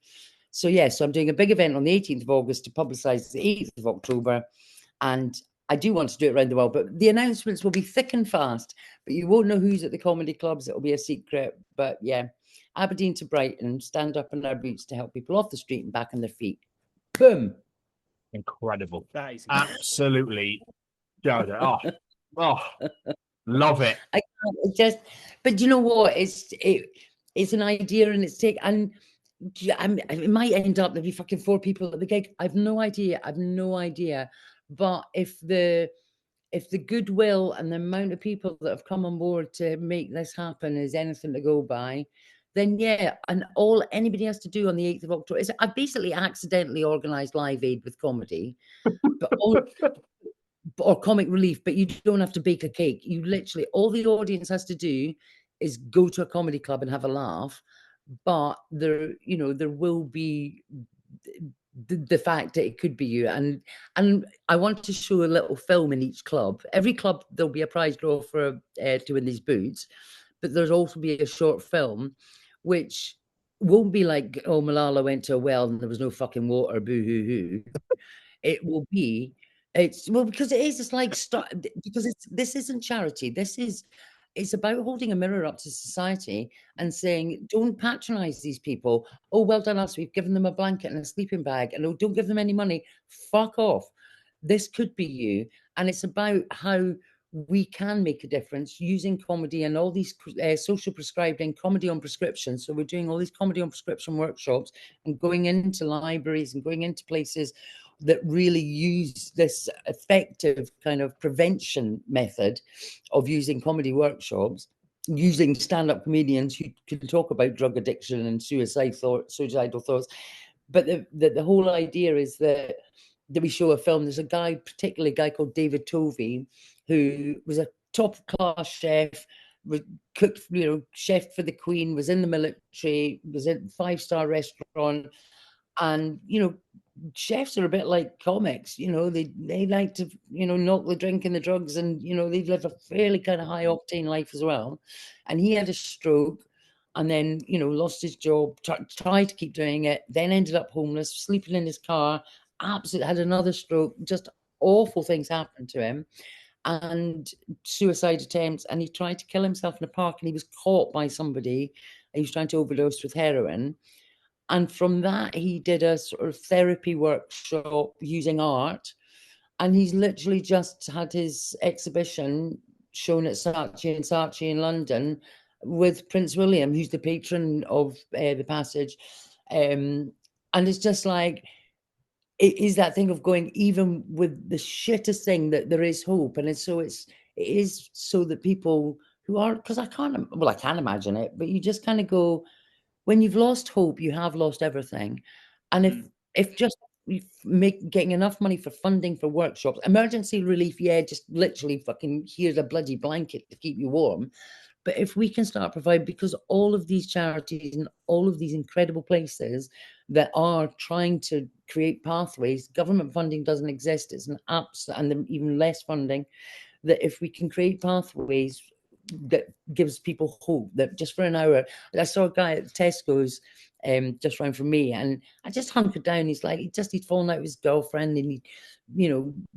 So yes, so I'm doing a big event on the 18th of August to publicise the 8th of October. And I do want to do it around the world, but the announcements will be thick and fast, but you won't know who's at the comedy clubs. It'll be a secret. But yeah, Aberdeen to Brighton, stand up in our boots to help people off the street and back on their feet. Boom. Incredible. That is absolutely. Oh, love it. I can't just, but you know what? It's an idea, and it's and it might end up there'll be fucking 4 people at the gig. I've no idea. But if the goodwill and the amount of people that have come on board to make this happen is anything to go by, then yeah, and all anybody has to do on the 8th of October is I've basically accidentally organised Live Aid with comedy, or comic relief, but you don't have to bake a cake. You literally, all the audience has to do is go to a comedy club and have a laugh. But there will be the fact that it could be you, and I want to show a little film in each club. Every club there'll be a prize draw for to win these boots, but there's also be a short film, which won't be like, oh, Malala went to a well and there was no fucking water, boo hoo hoo. It will be, because it is. It's like because this isn't charity. It's about holding a mirror up to society and saying, don't patronize these people. Oh, well done us. We've given them a blanket and a sleeping bag. And oh, don't give them any money. Fuck off. This could be you. And it's about how we can make a difference using comedy and all these social prescribing, comedy on prescription. So we're doing all these comedy on prescription workshops and going into libraries and going into places that really use this effective kind of prevention method of using comedy workshops, using stand-up comedians who can talk about drug addiction and suicidal thoughts. But the whole idea is that we show a film. There's a guy, particularly a guy called David Tovey, who was a top-class chef, cooked, chef for the Queen, was in the military, was in a 5-star restaurant. And, chefs are a bit like comics, they like to, knock the drink and the drugs, and, they live a fairly kind of high octane life as well. And he had a stroke and then, lost his job, tried to keep doing it, then ended up homeless, sleeping in his car, absolutely had another stroke, just awful things happened to him, and suicide attempts. And he tried to kill himself in a park, and he was caught by somebody. He was trying to overdose with heroin. And from that, he did a sort of therapy workshop using art. And he's literally just had his exhibition shown at Saatchi and Saatchi in London with Prince William, who's the patron of the Passage. And it's just like, it is that thing of going, even with the shittest thing, that there is hope. And it is so that people who are, because I can't imagine it, but you just kind of go, when you've lost hope, you have lost everything. And if just getting enough money for funding for workshops, emergency relief, yeah, just literally fucking here's a bloody blanket to keep you warm. But if we can start providing, because all of these charities and all of these incredible places that are trying to create pathways, government funding doesn't exist. It's an and even less funding. That if we can create pathways that gives people hope, that just for an hour. I saw a guy at Tesco's just round from me. And I just hunkered down. He'd fallen out with his girlfriend, and he,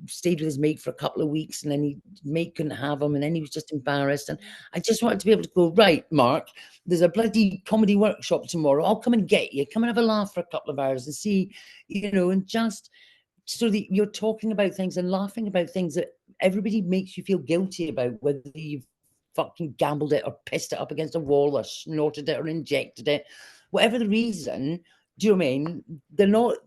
stayed with his mate for a couple of weeks, and then his mate couldn't have him, and then he was just embarrassed. And I just wanted to be able to go, right, Mark, there's a bloody comedy workshop tomorrow. I'll come and get you. Come and have a laugh for a couple of hours and see, and just so that you're talking about things and laughing about things that everybody makes you feel guilty about, whether you've fucking gambled it or pissed it up against a wall or snorted it or injected it, whatever the reason. Do you know what I mean?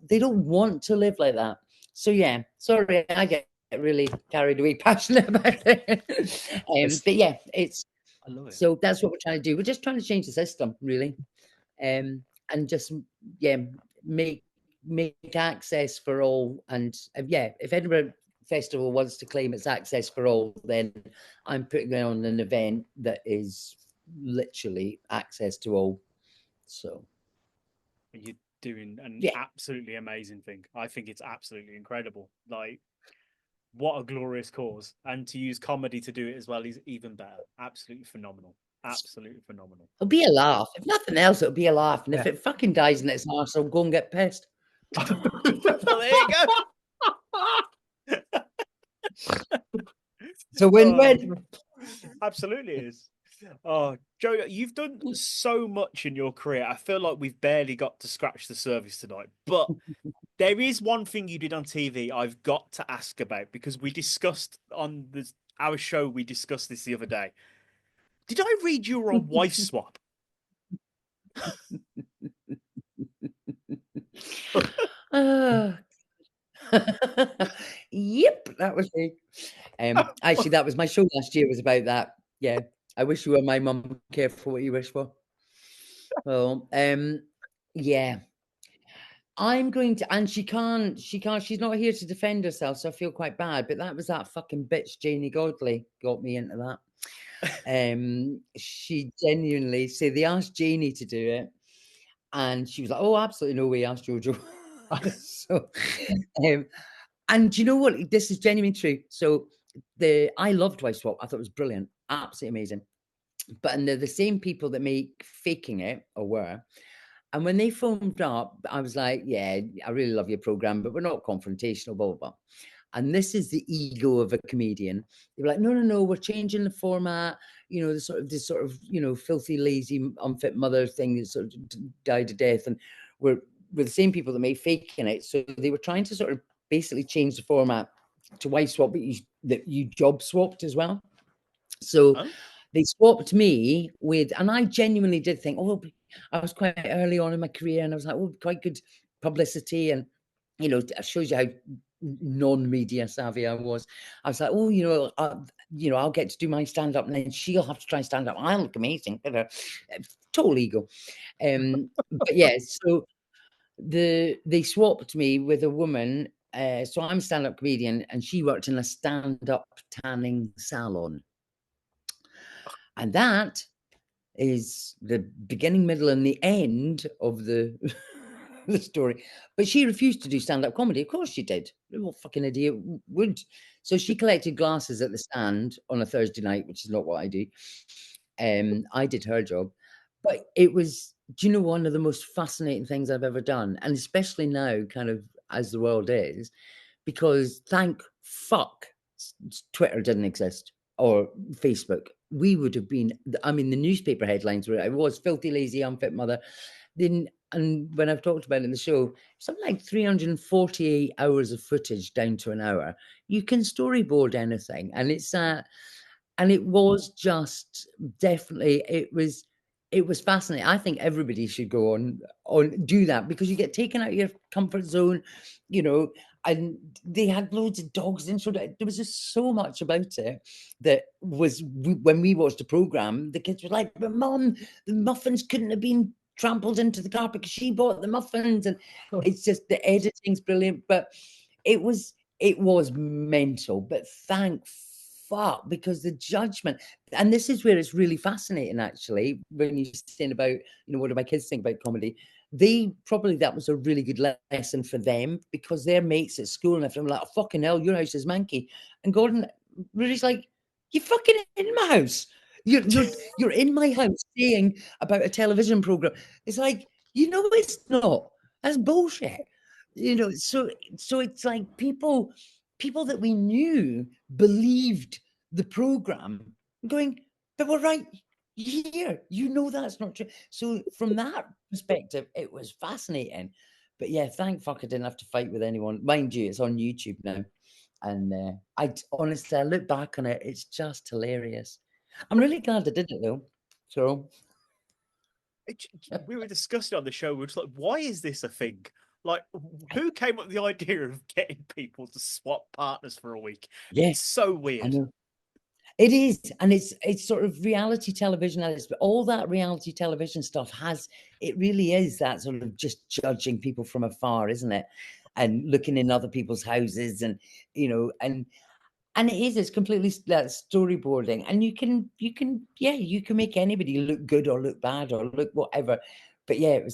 They don't want to live like that. So yeah, sorry, I get really carried away, passionate about it. But yeah, I love it. So that's what we're trying to do. We're just trying to change the system, really, and just make access for all. And if Edinburgh Festival wants to claim it's access for all, then I'm putting on an event that is literally access to all. So you're doing an absolutely amazing thing. I think it's absolutely incredible. Like, what a glorious cause. And to use comedy to do it as well is even better. Absolutely phenomenal. Absolutely phenomenal. It'll be a laugh. If nothing else, it'll be a laugh. And if it fucking dies in its arse, I'll go and get pissed. Well, there you go. So win-win. Absolutely is. Oh, Joe, you've done so much in your career. I feel like we've barely got to scratch the surface tonight. But there is one thing you did on TV I've got to ask about, because we discussed on our show, we discussed this the other day. Did I read you were on Wife Swap? Yep, that was me. Actually, that was my show last year, was about that. Yeah. I wish you were my mum. Careful what you wish for. Well, yeah. I'm going to, and she can't, she's not here to defend herself, so I feel quite bad. But that was that fucking bitch, Janie Godley, got me into that. She genuinely, they asked Janie to do it, and she was like, oh, absolutely no way, asked JoJo. So, and you know what? This is genuinely true. So I loved Wife Swap. I thought it was brilliant. Absolutely amazing. But they're the same people that make Faking It, or were. And when they phoned up, I was like, yeah, I really love your program, but we're not confrontational, blah, blah, blah. And this is the ego of a comedian. They were like, no, we're changing the format. This sort of, filthy, lazy, unfit mother thing that sort of died to death. And we're the same people that made Faking It. So they were trying to sort of basically change the format to Wife Swap, but you job swapped as well. So they swapped me with, and I genuinely did think, I was quite early on in my career, and I was like, quite good publicity, and it shows you how non-media savvy I was. I was like, I'll get to do my stand-up, and then she'll have to try stand up. I look amazing, total ego. But yeah, so they swapped me with a woman. So I'm a stand-up comedian, and she worked in a stand-up tanning salon. And that is the beginning, middle, and the end of the story. But she refused to do stand-up comedy. Of course she did. What fucking idiot would? So she collected glasses at the stand on a Thursday night, which is not what I do. I did her job. But it was, one of the most fascinating things I've ever done. And especially now, kind of as the world is, because thank fuck Twitter didn't exist, or Facebook. We would have been, the newspaper headlines were, I was filthy, lazy, unfit mother. Then, and when I've talked about it in the show, something like 348 hours of footage down to an hour. You can storyboard anything. And and it was just definitely, it was fascinating. I think everybody should go on do that, because you get taken out of your comfort zone, and they had loads of dogs and so there was just so much about it that was, when we watched the program, the kids were like, but Mum, the muffins couldn't have been trampled into the carpet because she bought the muffins. And it's just, the editing's brilliant, but it was mental. But thank fuck, because the judgment, and this is where it's really fascinating, actually, when you're saying about, what do my kids think about comedy? That was a really good lesson for them, because their mates at school and everything were like, oh, fucking hell, your house is manky. And Gordon Rudy's like, you fucking in my house. You're in my house saying about a television program. It's like, You know, it's not. That's bullshit. You know, so it's like people that we knew believed the program, going, but we're right here. You know that's not true. So from that perspective, it was fascinating. But yeah, thank fuck I didn't have to fight with anyone. Mind you, it's on YouTube now. And I honestly, I look back on it, it's just hilarious. I'm really glad I did it though. So we were discussing on the show, we were just like, why is this a thing? Like, who came up with the idea of getting people to swap partners for a week? yeah, It's so weird. I know. It is, and it's sort of reality television, but all that reality television stuff it really is that sort of just judging people from afar, isn't it? And looking in other people's houses, and you know, and it's completely that storyboarding, and you can make anybody look good or look bad or look whatever. But yeah, it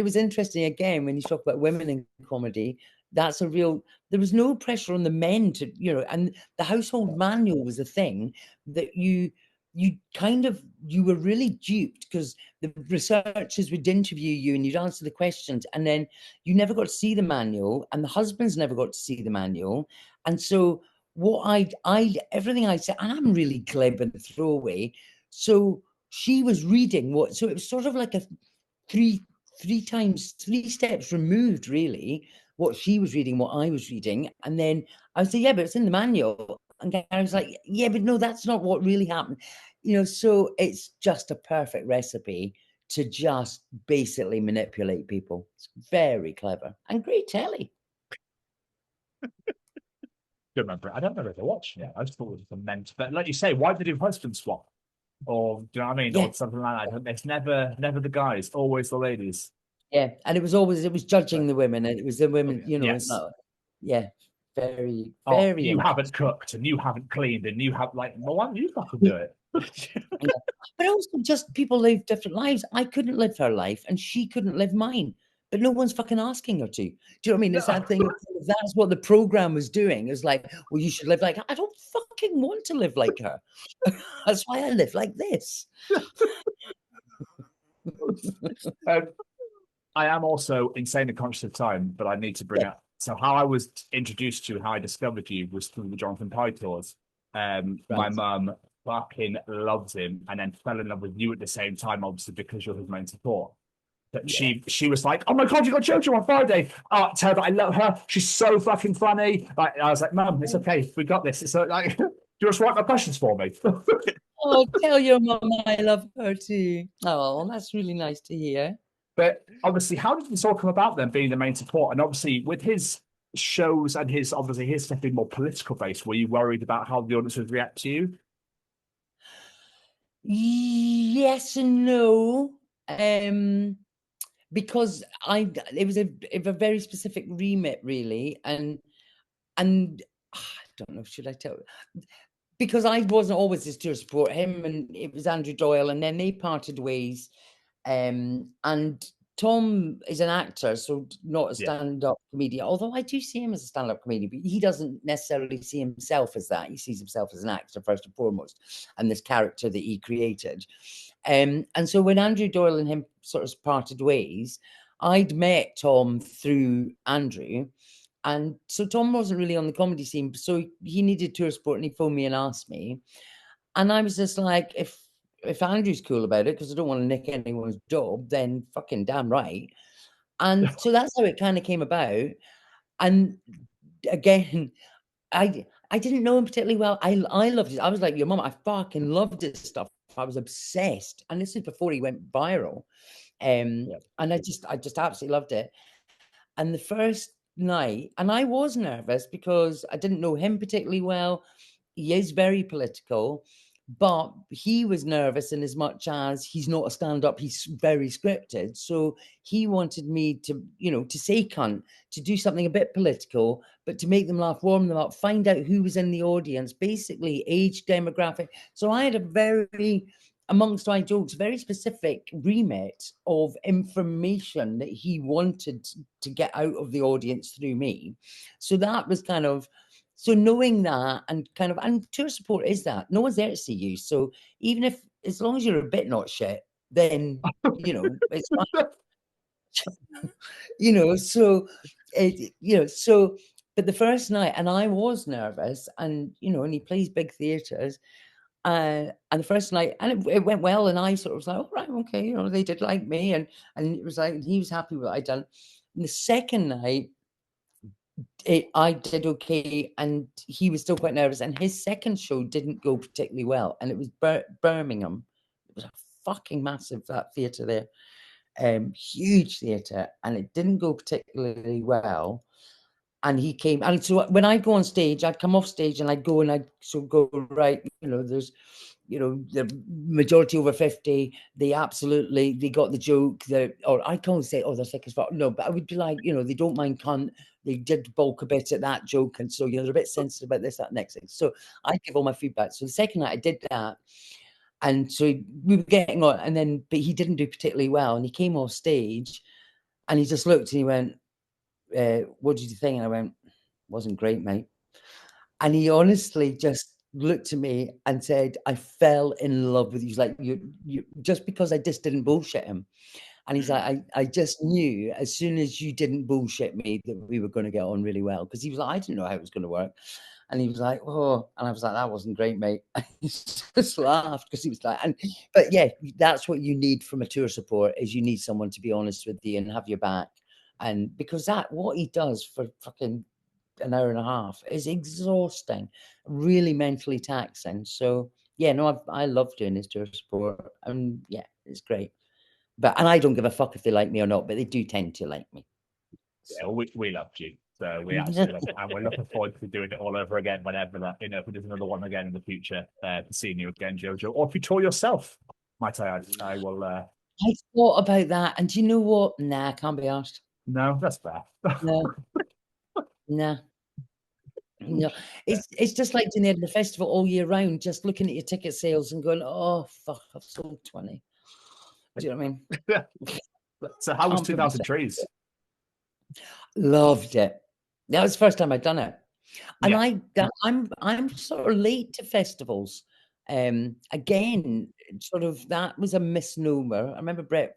was interesting again when you talk about women in comedy. There was no pressure on the men to, you know, and the household manual was a thing that you were really duped, because the researchers would interview you and you'd answer the questions, and then you never got to see the manual, and the husbands never got to see the manual. And so everything I said, and I'm really glib and throwaway. So she was reading so it was sort of like a three steps removed, really, what she was reading, what I was reading. And then I would say, yeah, but it's in the manual. And I was like, yeah, but no, that's not what really happened. You know, so it's just a perfect recipe to just basically manipulate people. It's very clever and great telly. Don't remember. I don't remember if I watched it. I just thought it was a mental. But like you say, why did they do husband swap? Or do you know what I mean? Yeah. Or something like that. It's never the guys, always the ladies. Yeah, and it was judging the women, and it was the women, you know. Yes. Yeah, very, Oh, very. you haven't cooked, and you haven't cleaned, and you have like, well, why don't you fucking do it? Yeah. But also, just people live different lives. I couldn't live her life, and she couldn't live mine. But no one's fucking asking her to. Do you know what I mean? It's that thing. That's what the program was doing. It's like, well, you should live like her. I don't fucking want to live like her. That's why I live like this. I am also insanely conscious of time, but I need to bring up. So how I was introduced to you, how I discovered you, was through the Jonathan Pye tours. My mum fucking loves him, and then fell in love with you at the same time, obviously because you're his main support. But she was like, "Oh my god, you got JoJo on Friday! Oh, tell her that I love her. She's so fucking funny." Like, I was like, "Mum, it's okay. We got this." It's like, do you just write my questions for me? Oh, tell your mum I love her too. Oh, that's really nice to hear. But obviously, how did this all come about then, being the main support? And obviously, with his shows and his stuff being more political based, were you worried about how the audience would react to you? Yes and no. Because it was a very specific remit, really, and I don't know, should I tell? Because I wasn't always there to support him, and it was Andrew Doyle, and then they parted ways. And Tom is an actor, so not a stand-up comedian, although I do see him as a stand-up comedian, but he doesn't necessarily see himself as that. He sees himself as an actor first and foremost, and this character that he created. And so when Andrew Doyle and him sort of parted ways, I'd met Tom through Andrew. And so Tom wasn't really on the comedy scene, so he needed tour support, and he phoned me and asked me. And I was just like, if Andrew's cool about it, because I don't want to nick anyone's job, then fucking damn right. And so that's how it kind of came about. And again, I didn't know him particularly well. I loved it. I was like your mum. I fucking loved this stuff. I was obsessed. And this is before he went viral. And I just absolutely loved it. And the first night, and I was nervous because I didn't know him particularly well. He is very political, but he was nervous in as much as he's not a stand-up, he's very scripted. So he wanted me to, you know, to say cunt, to do something a bit political, but to make them laugh, warm them up, find out who was in the audience, basically age demographic. So I had a very, amongst my jokes, very specific remit of information that he wanted to get out of the audience through me. So that was kind of, so knowing that, and kind of, and tour support is that. No one's there to see you. So even if, as long as you're a bit not shit, then, you know, it's fine. So but the first night, and I was nervous, and and he plays big theatres, and the first night, and it went well, and I sort of was like, all right, okay, they did like me, and it was like he was happy with what I'd done. And the second night, I did okay, and he was still quite nervous, and his second show didn't go particularly well, and it was Birmingham. It was a fucking massive, that theatre there, huge theatre, and it didn't go particularly well. And he came, and so when I go on stage, I'd come off stage and I'd go and I'd go, right, there's, the majority over 50, they got the joke, or I can't say, they're thick as fuck. No, but I would be like, they don't mind cunt. They did bulk a bit at that joke. And so, they're a bit sensitive about this, that, next thing. So I give all my feedback. So the second night I did that. And so we were getting on, but he didn't do particularly well. And he came off stage and he just looked and he went, what did you think? And I went, wasn't great, mate. And he honestly just looked at me and said, I fell in love with you. He's like, you just because I just didn't bullshit him. And he's like, I just knew as soon as you didn't bullshit me that we were going to get on really well. Because he was like, I didn't know how it was going to work. And he was like, oh, and I was like, that wasn't great, mate. And he just laughed because he was like, but yeah, that's what you need from a tour support, is you need someone to be honest with you and have your back. And because what he does for fucking an hour and a half is exhausting, really mentally taxing. So yeah, no, I love doing this tour support, and yeah, it's great. And I don't give a fuck if they like me or not, but they do tend to like me. Yeah, well, we loved you. So we absolutely love it. And we're looking forward to doing it all over again whenever that, if there's another one again in the future, seeing you again, Jojo. Or if you tour yourself, might I add, I will. I thought about that, and do you know what? Nah, I can't be asked. No, that's fair. No. Nah. No. It's just like doing the festival all year round, just looking at your ticket sales and going, oh, fuck, I've sold 20. Do you know what I mean? So how was 2000 Trees? Loved it. That was the first time I'd done it. And yeah. I'm sort of late to festivals. Again, sort of that was a misnomer. I remember Brett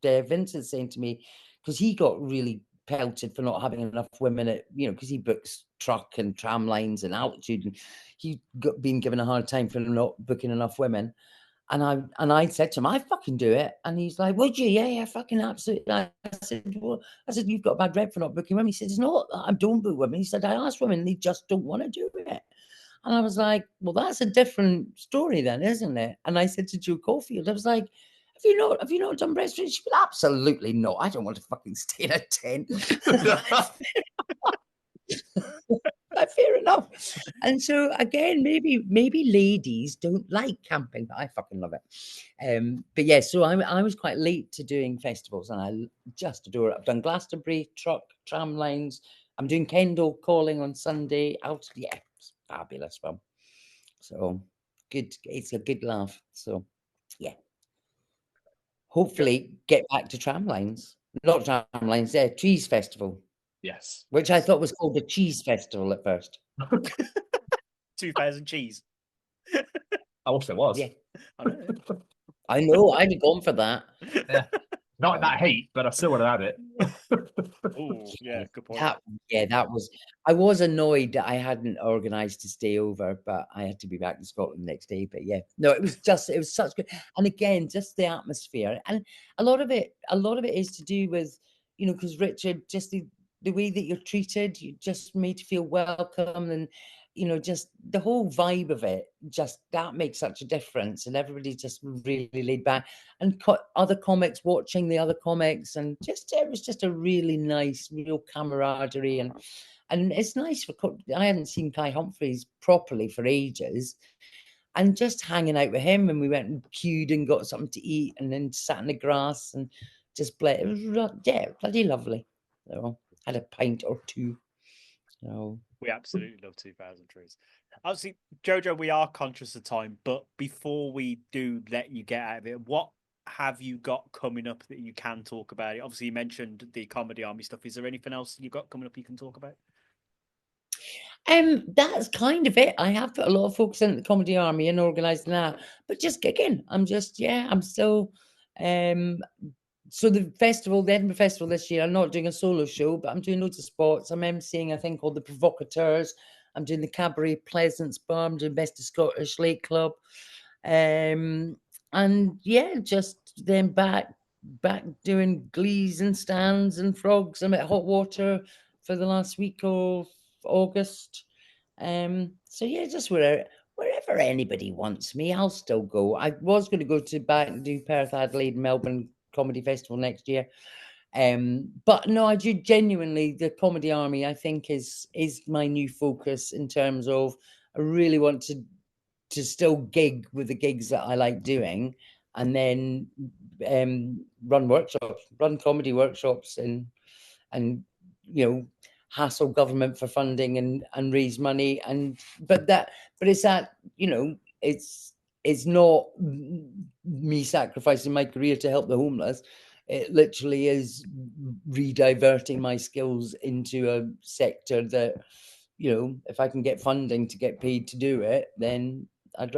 Vincent saying to me, because he got really pelted for not having enough women at, because he books truck and tram lines and altitude, and he got been given a hard time for not booking enough women. And I said to him, I fucking do it. And he's like, would you? Yeah, fucking absolutely. I said, you've got a bad rep for not booking women. He said, it's not that I don't book women. He said, I ask women, they just don't want to do it. And I was like, well, that's a different story then, isn't it? And I said to Jo Caulfield, I was like, have you not done breastfeeding? She said, absolutely not. I don't want to fucking stay in a tent. Fair enough. And so again, maybe ladies don't like camping, but I fucking love it. But yeah, so I was quite late to doing festivals, and I just adore it. I've done Glastonbury, truck, tram lines. I'm doing Kendal Calling on Sunday. Yeah, it's fabulous fun. So good. It's a good laugh. So yeah. Hopefully get back to tram lines. Not tram lines, Trees Festival. Yes. Which I thought was called the Cheese Festival at first. 2000 cheese. I wish there was. Yeah. I know. I'd have gone for that. Yeah. Not in that heat, but I still would have had it. Oh, yeah, good point. That was. I was annoyed that I hadn't organised to stay over, but I had to be back in Scotland the next day. But yeah, no, it was such good. And again, just the atmosphere, and a lot of it is to do with, because Richard, just the way that you're treated, you just made to feel welcome, and just the whole vibe of it, just that makes such a difference. And everybody's just really laid back, and other comics watching the other comics, and it was just a really nice, real camaraderie. And it's nice I hadn't seen Kai Humphries properly for ages, and just hanging out with him, and we went and queued and got something to eat, and then sat in the grass and just played. It was bloody lovely. So had a pint or two. So we absolutely love 2000 Trees. Obviously, Jojo, we are conscious of time, but before we do let you get out of it, what have you got coming up that you can talk about? Obviously, you mentioned the Comedy Army stuff. Is there anything else you've got coming up you can talk about? That's kind of it. I have put a lot of focus on the Comedy Army and organising that, but just gigging. I'm still so the Edinburgh Festival this year, I'm not doing a solo show, but I'm doing loads of spots. I'm emceeing a thing called the Provocateurs. I'm doing the Cabaret Pleasance Bar. I'm doing Best of Scottish Lake Club. And yeah, just then back doing glees and stands and frogs. I'm at Hot Water for the last week of August. So yeah, just wherever anybody wants me, I'll still go. I was going to go back and do Perth, Adelaide, Melbourne Comedy Festival next year. But no, I do genuinely, the Comedy Army, I think is my new focus in terms of I really want to still gig with the gigs that I like doing, and then run comedy workshops and hassle government for funding and raise money. But it's that, it's not me sacrificing my career to help the homeless. It literally is rediverting my skills into a sector that, if I can get funding to get paid to do it, then I've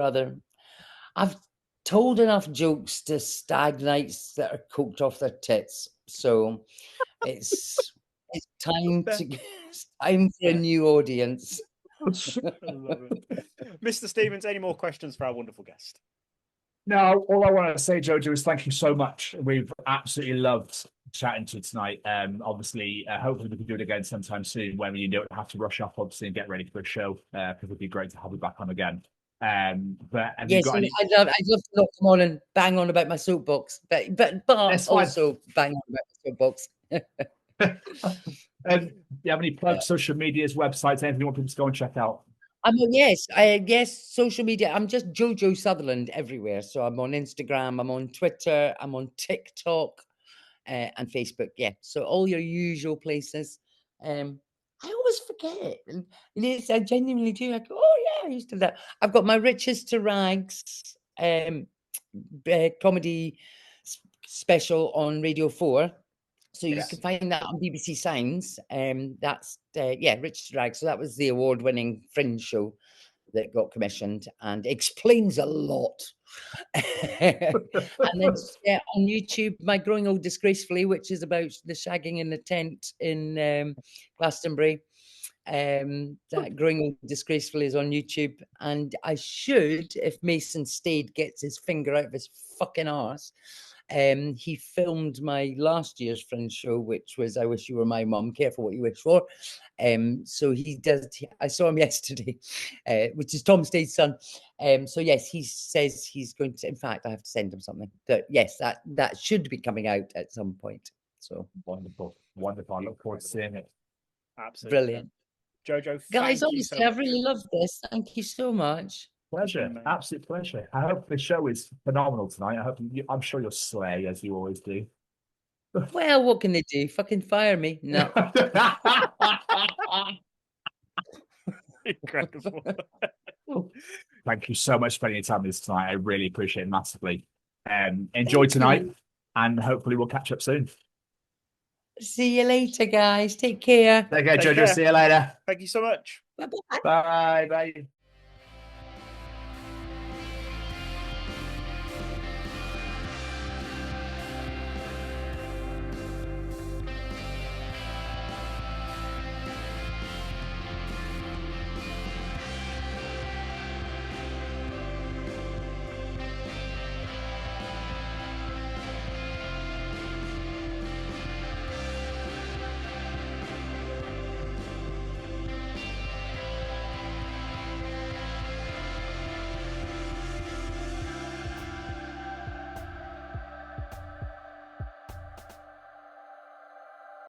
told enough jokes to stag nights that are coked off their tits. So it's time for a new audience. Mr. Stevens, any more questions for our wonderful guest? No, all I want to say, Jojo, is thank you so much. We've absolutely loved chatting to you tonight. Obviously, hopefully we can do it again sometime soon when you don't have to rush off, obviously, and get ready for a show, because it'd be great to have you back on again. But have you got any... I'd love to not come on and bang on about my soapbox, but also bang on about my soapbox. Do you have any plugs, social medias, websites, anything you want people to go and check out? Yes, social media. I'm just JoJo Sutherland everywhere. So I'm on Instagram, I'm on Twitter, I'm on TikTok, and Facebook. Yeah, so all your usual places. I always forget, and I genuinely do. I go, oh yeah, I used to do that. I've got my Riches to Rags comedy special on Radio 4. So you can find that on BBC Sounds. That's Rich Drag. So that was the award-winning Fringe show that got commissioned and explains a lot. And then on YouTube, my Growing Old Disgracefully, which is about the shagging in the tent in Glastonbury. That Growing Old Disgracefully is on YouTube. And I should, if Mason Stade gets his finger out of his fucking arse, he filmed my last year's Fringe show, which was I Wish You Were My Mum, Careful What You Wish For. So he does, I saw him yesterday, which is Tom Stade's son. So yes, he says he's going to, in fact, I have to send him something. But yes, that should be coming out at some point. So wonderful. I look forward to seeing it. Absolutely brilliant. Jojo, guys, honestly, I've really loved this. Thank you so much. Pleasure, absolute pleasure. I hope the show is phenomenal tonight. I'm sure you'll slay as you always do. Well, what can they do? Fucking fire me? No. Incredible. Thank you so much for spending your time with us tonight. I really appreciate it massively. Enjoy tonight, and hopefully we'll catch up soon. See you later, guys. Take care. Take care, Jojo. See you later. Thank you so much. Bye-bye. Bye.